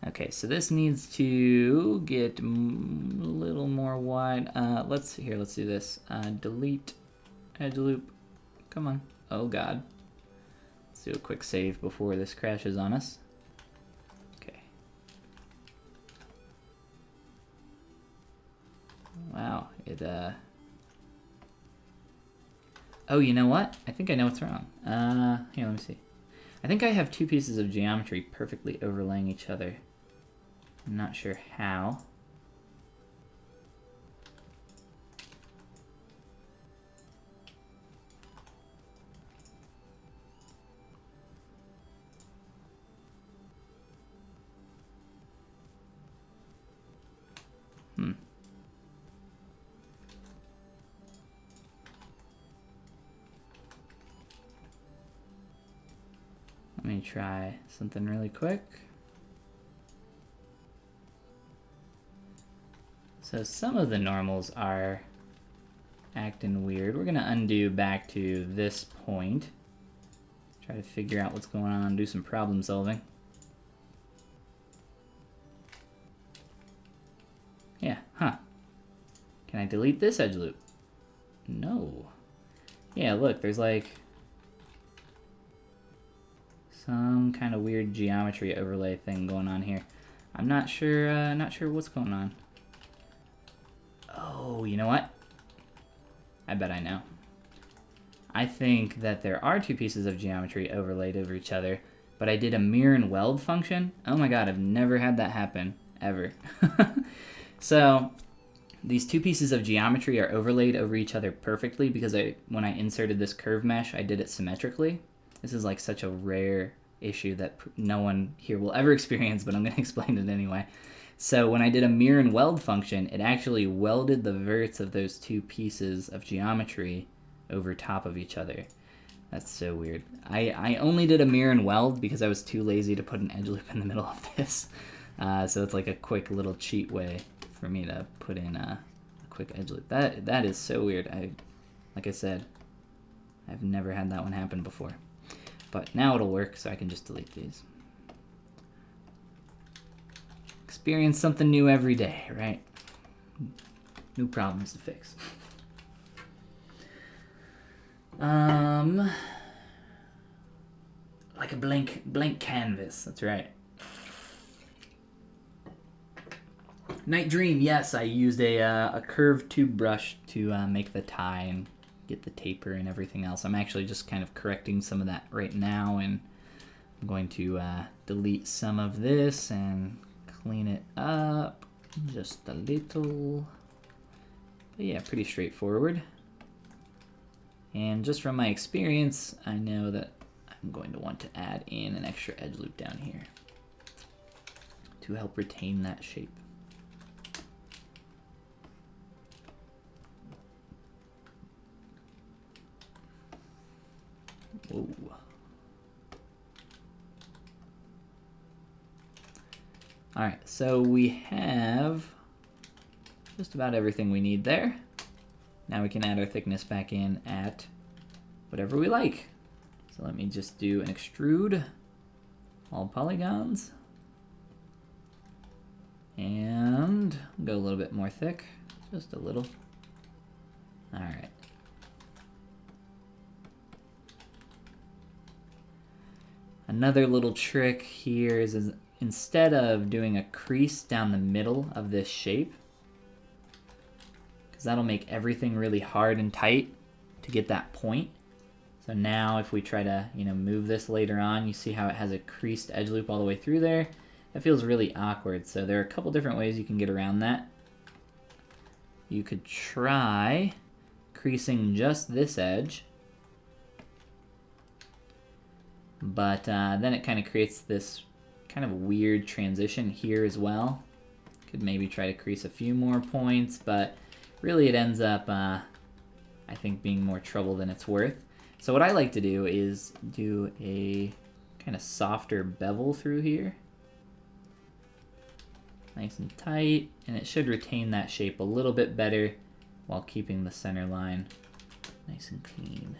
S1: Okay, so this needs to get a little more wide. Let's do this. Delete edge loop. Come on. Oh God. Let's do a quick save before this crashes on us. Okay. Wow. Oh, you know what? I think I know what's wrong. Here, let me see. I think I have two pieces of geometry perfectly overlaying each other. I'm not sure how. Let me try something really quick. So some of the normals are acting weird. We're gonna undo back to this point. Try to figure out what's going on, do some problem solving. Yeah, huh. Can I delete this edge loop? No. Yeah, look, there's like some kind of weird geometry overlay thing going on here. I'm not sure what's going on. Oh, you know what? I bet I know. I think that there are two pieces of geometry overlaid over each other, but I did a mirror and weld function. Oh my God, I've never had that happen, ever. So these two pieces of geometry are overlaid over each other perfectly because when I inserted this curve mesh, I did it symmetrically. This is like such a rare issue that no one here will ever experience, but I'm going to explain it anyway. So when I did a mirror and weld function, it actually welded the verts of those two pieces of geometry over top of each other. That's so weird. I only did a mirror and weld because I was too lazy to put an edge loop in the middle of this. So it's like a quick little cheat way for me to put in a quick edge loop. That is so weird. Like I said, I've never had that one happen before. But now it'll work, so I can just delete these. Experience something new every day, right? New problems to fix. Like a blank canvas, that's right. Night Dream, yes, I used a curved tube brush to make the tie and get the taper and everything else. I'm actually just kind of correcting some of that right now, and I'm going to delete some of this and clean it up just a little. But yeah, pretty straightforward. And just from my experience, I know that I'm going to want to add in an extra edge loop down here to help retain that shape. Whoa. All right, so we have just about everything we need there. Now we can add our thickness back in at whatever we like. So let me just do an extrude, all polygons, and go a little bit more thick, just a little. All right. Another little trick here is instead of doing a crease down the middle of this shape, because that'll make everything really hard and tight to get that point. So now if we try to, move this later on, you see how it has a creased edge loop all the way through there? That feels really awkward. So there are a couple different ways you can get around that. You could try creasing just this edge, but then it kind of creates this kind of weird transition here as well. Could maybe try to crease a few more points, but really it ends up, I think, being more trouble than it's worth. So what I like to do is do a kind of softer bevel through here. Nice and tight, and it should retain that shape a little bit better while keeping the center line nice and clean.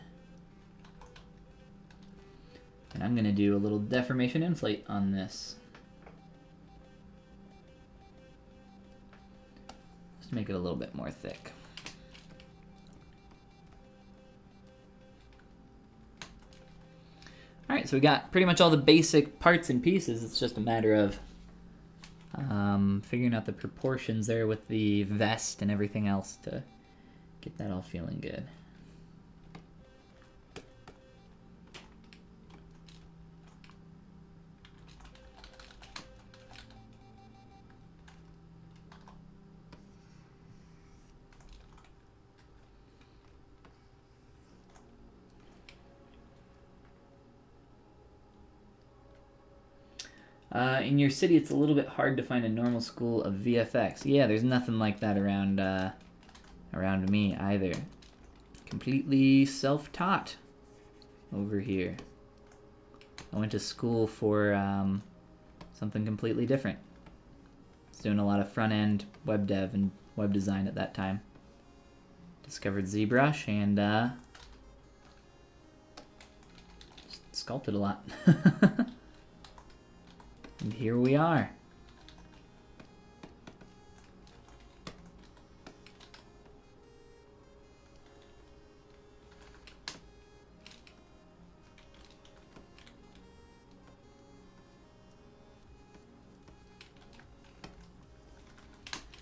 S1: And I'm gonna do a little deformation inflate on this. Just to make it a little bit more thick. Alright, so we got pretty much all the basic parts and pieces. It's just a matter of figuring out the proportions there with the vest and everything else to get that all feeling good. In your city, it's a little bit hard to find a normal school of VFX. Yeah, there's nothing like that around around me either. Completely self-taught over here. I went to school for something completely different. I was doing a lot of front-end web dev and web design at that time. Discovered ZBrush and sculpted a lot. And here we are.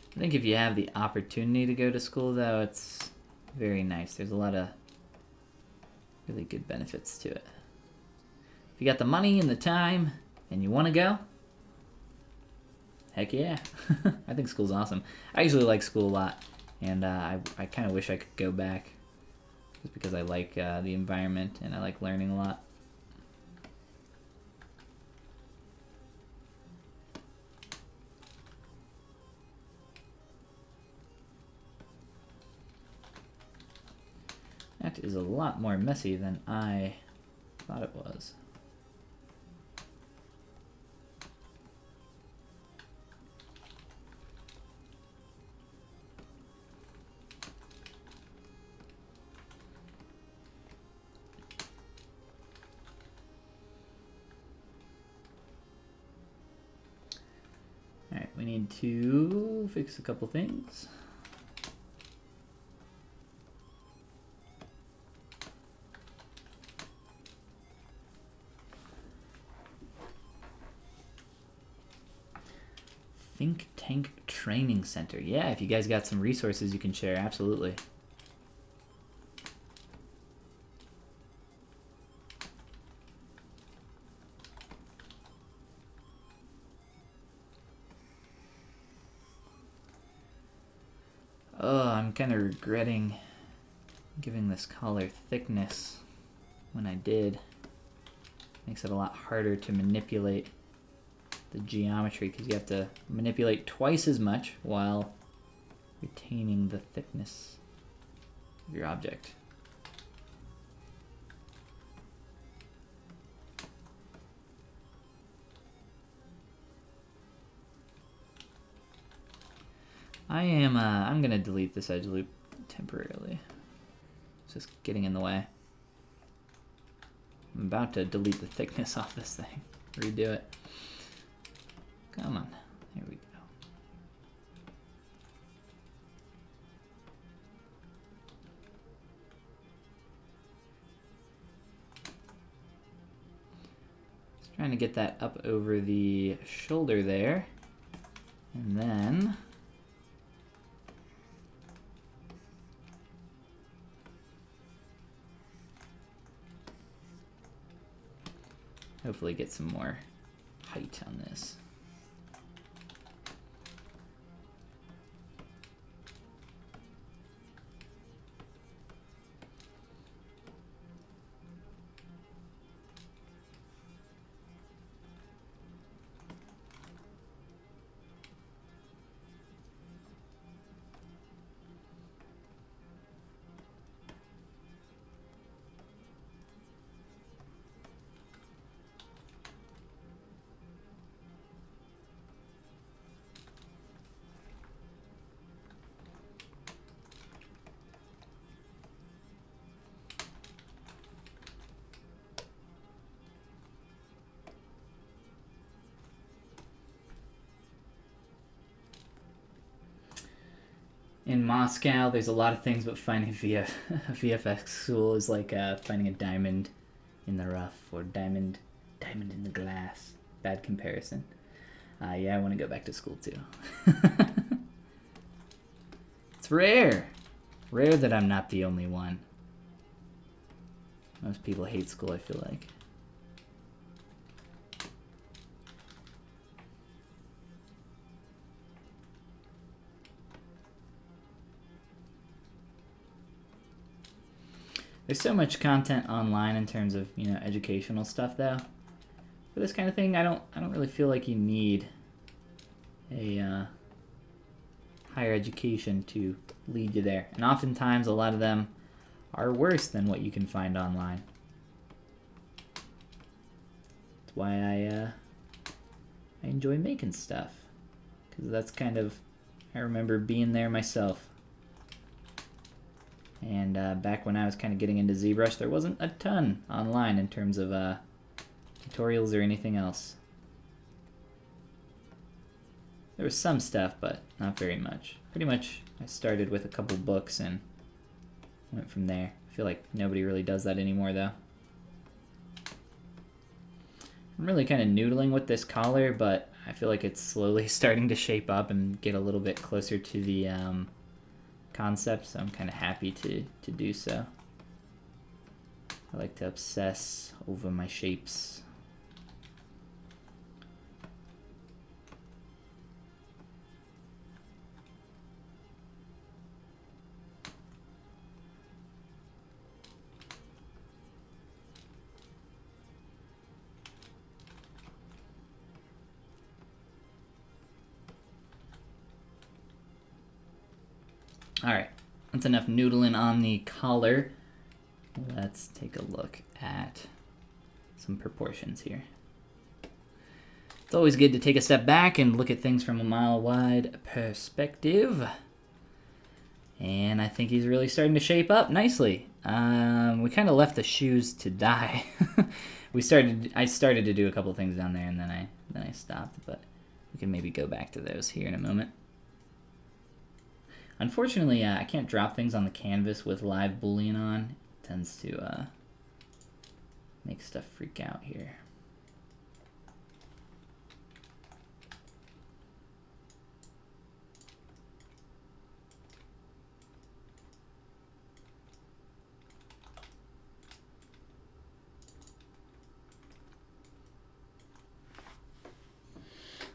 S1: I think if you have the opportunity to go to school, though, it's very nice. There's a lot of really good benefits to it. If you got the money and the time and you want to go, heck yeah. I think school's awesome. I usually like school a lot, and I kind of wish I could go back just because I like the environment and I like learning a lot. That is a lot more messy than I thought it was. Alright, we need to fix a couple things. Think Tank Training Center. Yeah, if you guys got some resources you can share, absolutely. Oh, I'm kind of regretting giving this collar thickness when I did. Makes it a lot harder to manipulate the geometry because you have to manipulate twice as much while retaining the thickness of your object. I'm gonna delete this edge loop temporarily. It's just getting in the way. I'm about to delete the thickness off this thing. Redo it. Come on, here we go. Just trying to get that up over the shoulder there. And then hopefully get some more height on this. In Moscow, there's a lot of things, but finding a VFX school is like finding a diamond in the rough or diamond in the glass. Bad comparison. Yeah, I want to go back to school too. It's rare that I'm not the only one. Most people hate school, I feel like. There's so much content online in terms of, you know, educational stuff though. For this kind of thing, I don't really feel like you need a higher education to lead you there. And oftentimes a lot of them are worse than what you can find online. That's why I enjoy making stuff. Because that's kind of, I remember being there myself. And back when I was kind of getting into ZBrush, there wasn't a ton online in terms of tutorials or anything else. There was some stuff, but not very much. Pretty much I started with a couple books and went from there. I feel like nobody really does that anymore though. I'm really kind of noodling with this collar, but I feel like it's slowly starting to shape up and get a little bit closer to the concept, so I'm kind of happy to do so. I like to obsess over my shapes. Alright, that's enough noodling on the collar. Let's take a look at some proportions here. It's always good to take a step back and look at things from a mile-wide perspective. And I think he's really starting to shape up nicely. We kind of left the shoes to die. I started to do a couple things down there and then I stopped, but we can maybe go back to those here in a moment. Unfortunately, I can't drop things on the canvas with live Boolean on. It tends to make stuff freak out here.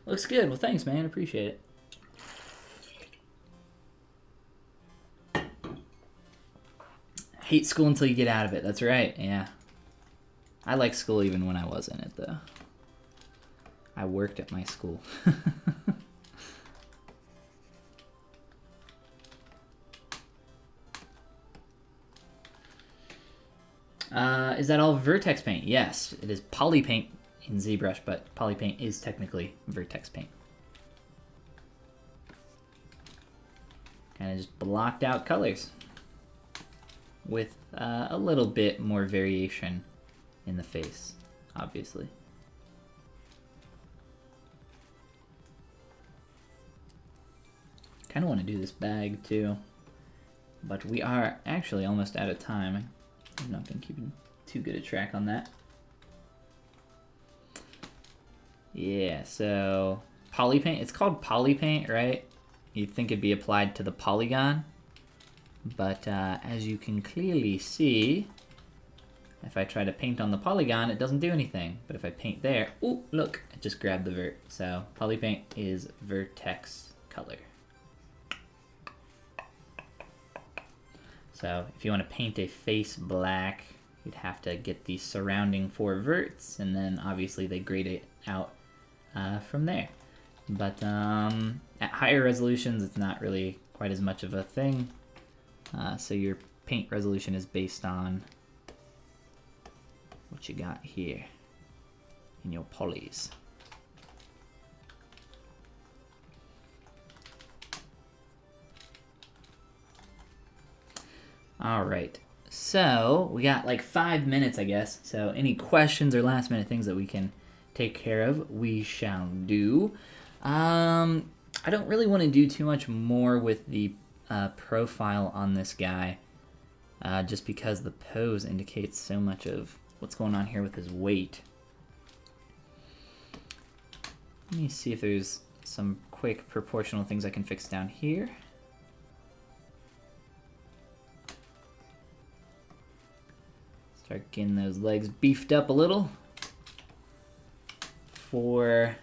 S1: Looks good. Well, thanks, man. Appreciate it. Hate school until you get out of it. That's right, yeah. I like school even when I was in it, though. I worked at my school. Is that all Vertex paint? Yes, it is Polypaint in ZBrush, but Polypaint is technically Vertex paint. Kind of just blocked out colors with a little bit more variation in the face, obviously. Kind of want to do this bag too, but we are actually almost out of time. I've not been keeping too good a track on that. Yeah, so Polypaint, it's called Polypaint, right? You'd think it'd be applied to the polygon, but as you can clearly see, If I try to paint on the polygon, it doesn't do anything. But if I paint there, ooh, look, it just grabbed the vert. So Polypaint is Vertex color. So if you want to paint a face black, you'd have to get the surrounding 4 verts, and then obviously they grade it out from there. But at higher resolutions, it's not really quite as much of a thing. So your paint resolution is based on what you got here in your polys. All right, so we got like 5 minutes, I guess. So any questions or last minute things that we can take care of, we shall do. I don't really want to do too much more with the profile on this guy, just because the pose indicates so much of what's going on here with his weight. Let me see if there's some quick proportional things I can fix down here. Start getting those legs beefed up a little. For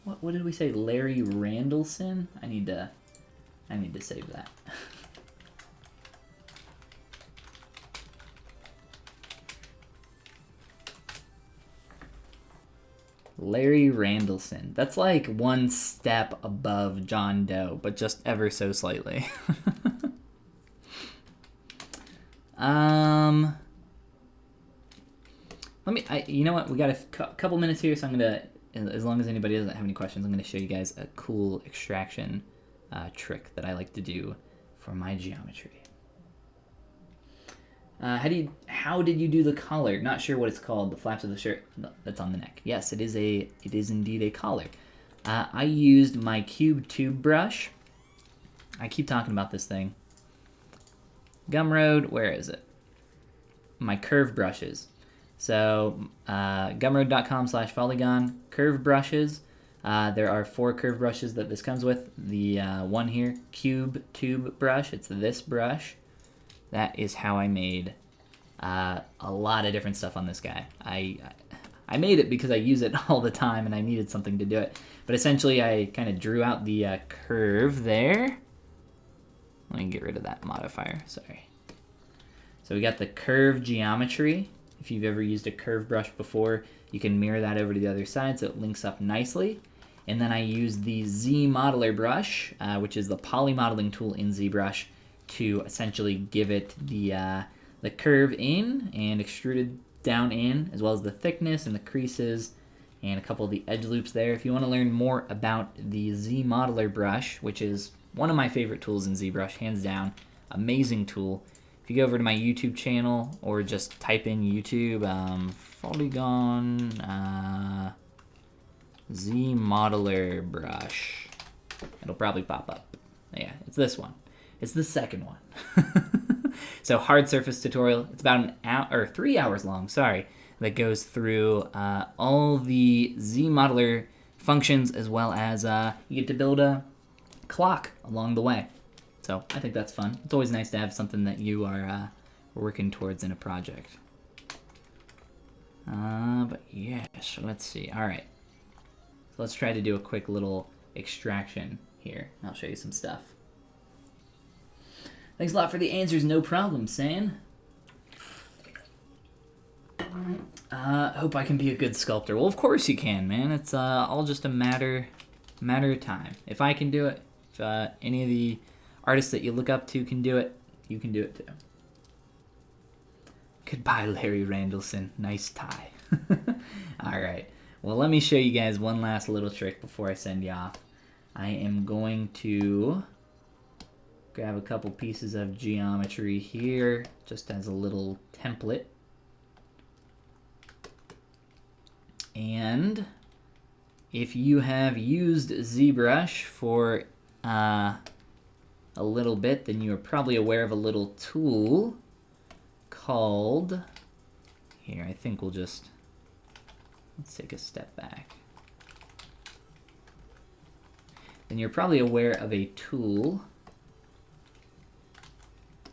S1: what did we say? Larry Randallson? I need to save that. Larry Randallson. That's like one step above John Doe, but just ever so slightly. You know what? We got a couple minutes here, so I'm gonna, as long as anybody doesn't have any questions, I'm gonna show you guys a cool extraction trick that I like to do for my geometry. How did you do the collar? Not sure what it's called. The flaps of the shirt that's on the neck. Yes, it is indeed a collar. I used my cube tube brush. I keep talking about this thing. Gumroad, where is it? My curve brushes. So gumroad.com/Follygon curve brushes. There are 4 curve brushes that this comes with. The one here, cube tube brush. It's this brush. That is how I made a lot of different stuff on this guy. I made it because I use it all the time and I needed something to do it. But essentially I kind of drew out the curve there. Let me get rid of that modifier, sorry. So we got the curve geometry. If you've ever used a curve brush before, you can mirror that over to the other side so it links up nicely. And then I used the ZModeler brush, which is the poly modeling tool in ZBrush, to essentially give it the curve in and extruded down in, as well as the thickness and the creases and a couple of the edge loops there. If you want to learn more about the ZModeler brush, which is one of my favorite tools in ZBrush, hands down, amazing tool. If you go over to my YouTube channel or just type in YouTube, Follygon ZModeler brush, it'll probably pop up. Yeah, it's this one. It's the second one. So hard surface tutorial. It's about 3 hours long, sorry, that goes through all the ZModeler functions, as well as you get to build a clock along the way. So I think that's fun. It's always nice to have something that you are working towards in a project. But yes, let's see. All right. So let's try to do a quick little extraction here. I'll show you some stuff. Thanks a lot for the answers. No problem, San. Hope I can be a good sculptor. Well, of course you can, man. It's all just a matter of time. If I can do it, if any of the artists that you look up to can do it, you can do it too. Goodbye, Larry Randallson. Nice tie. All right. Well, let me show you guys one last little trick before I send you off. I am going to grab a couple pieces of geometry here, just as a little template. And if you have used ZBrush for a little bit, then you are probably aware of a little tool called, here, I think we'll just, let's take a step back. Then you're probably aware of a tool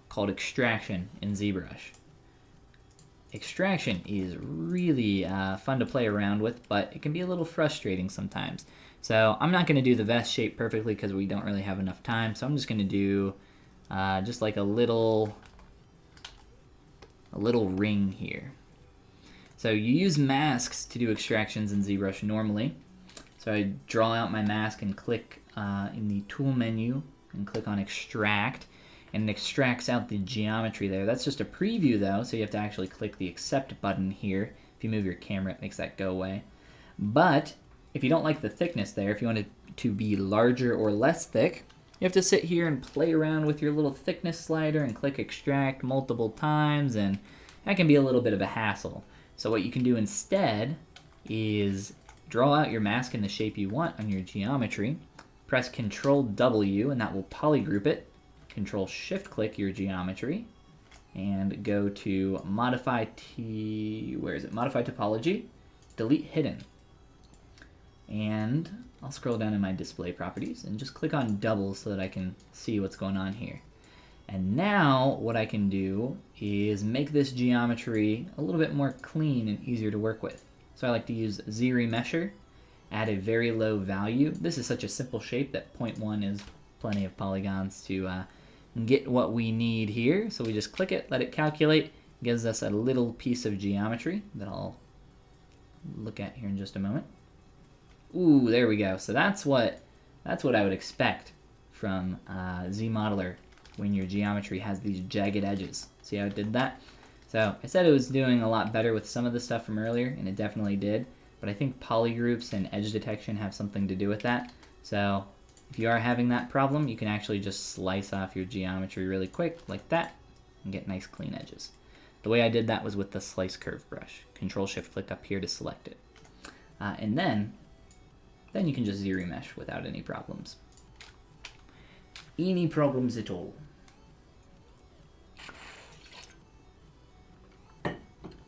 S1: called extraction in ZBrush. extraction is really fun to play around with, but it can be a little frustrating sometimes. So I'm not going to do the vest shape perfectly because we don't really have enough time. So I'm just going to do just like a little ring here. So you use masks to do extractions in ZBrush normally. So I draw out my mask and click in the tool menu and click on extract, and it extracts out the geometry there. That's just a preview though, so you have to actually click the accept button here. If you move your camera, it makes that go away. But if you don't like the thickness there, if you want it to be larger or less thick, you have to sit here and play around with your little thickness slider and click extract multiple times, and that can be a little bit of a hassle. So what you can do instead is draw out your mask in the shape you want on your geometry, press Ctrl W and that will polygroup it, Ctrl Shift click your geometry, and go to Modify Modify Topology, Delete Hidden. And I'll scroll down in my display properties and just click on double so that I can see what's going on here. And now what I can do is make this geometry a little bit more clean and easier to work with. So I like to use ZRemesher, add a very low value. This is such a simple shape that 0.1 is plenty of polygons to get what we need here. So we just click it, let it calculate, gives us a little piece of geometry that I'll look at here in just a moment. Ooh, there we go. So that's what I would expect from ZModeler when your geometry has these jagged edges. See how it did that? So I said it was doing a lot better with some of the stuff from earlier, and it definitely did. But I think polygroups and edge detection have something to do with that. So if you are having that problem, you can actually just slice off your geometry really quick like that and get nice clean edges. The way I did that was with the slice curve brush. Control Shift click up here to select it. And then you can just ZRemesh without any problems. Any problems at all.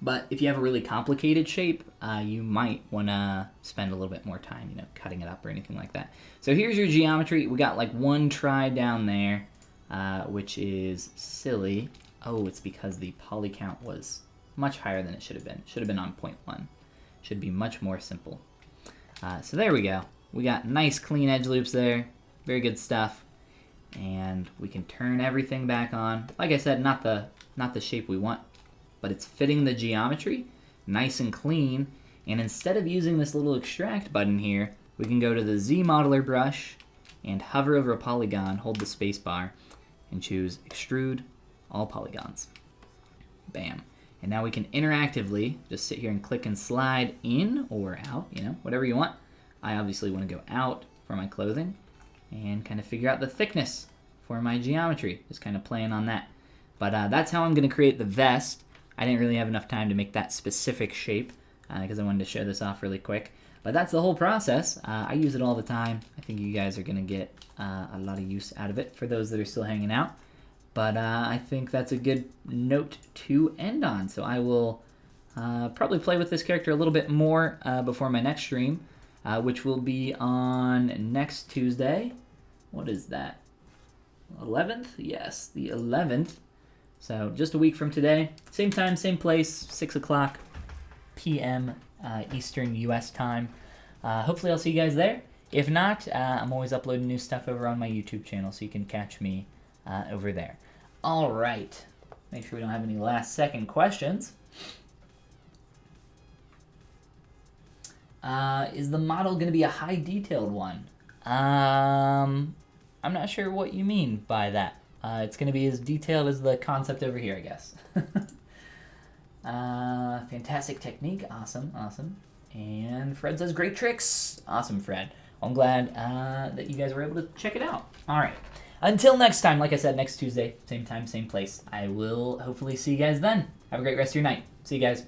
S1: But if you have a really complicated shape, you might want to spend a little bit more time, cutting it up or anything like that. So here's your geometry. We got like one try down there, which is silly. Oh, it's because the poly count was much higher than it should have been. Should have been on 0.1. Should be much more simple. So there we go. We got nice clean edge loops there. Very good stuff. And we can turn everything back on. Like I said, not the shape we want, but it's fitting the geometry nice and clean. And instead of using this little extract button here, we can go to the ZModeler brush and hover over a polygon, hold the space bar, and choose extrude all polygons. Bam. And now we can interactively just sit here and click and slide in or out, whatever you want. I obviously want to go out for my clothing and kind of figure out the thickness for my geometry, just kind of playing on that. But that's how I'm going to create the vest. I didn't really have enough time to make that specific shape because I wanted to show this off really quick. But that's the whole process. I use it all the time. I think you guys are going to get a lot of use out of it for those that are still hanging out. But I think that's a good note to end on. So I will probably play with this character a little bit more before my next stream, which will be on next Tuesday. What is that? 11th? Yes, the 11th. So just a week from today. Same time, same place, 6 o'clock p.m. Eastern U.S. time. Hopefully I'll see you guys there. If not, I'm always uploading new stuff over on my YouTube channel, so you can catch me over there. All right. Make sure we don't have any last-second questions. Is the model going to be a high-detailed one? I'm not sure what you mean by that. It's going to be as detailed as the concept over here, I guess. Fantastic technique. Awesome, awesome. And Fred says, great tricks. Awesome, Fred. Well, I'm glad that you guys were able to check it out. All right. Until next time, like I said, next Tuesday, same time, same place. I will hopefully see you guys then. Have a great rest of your night. See you guys.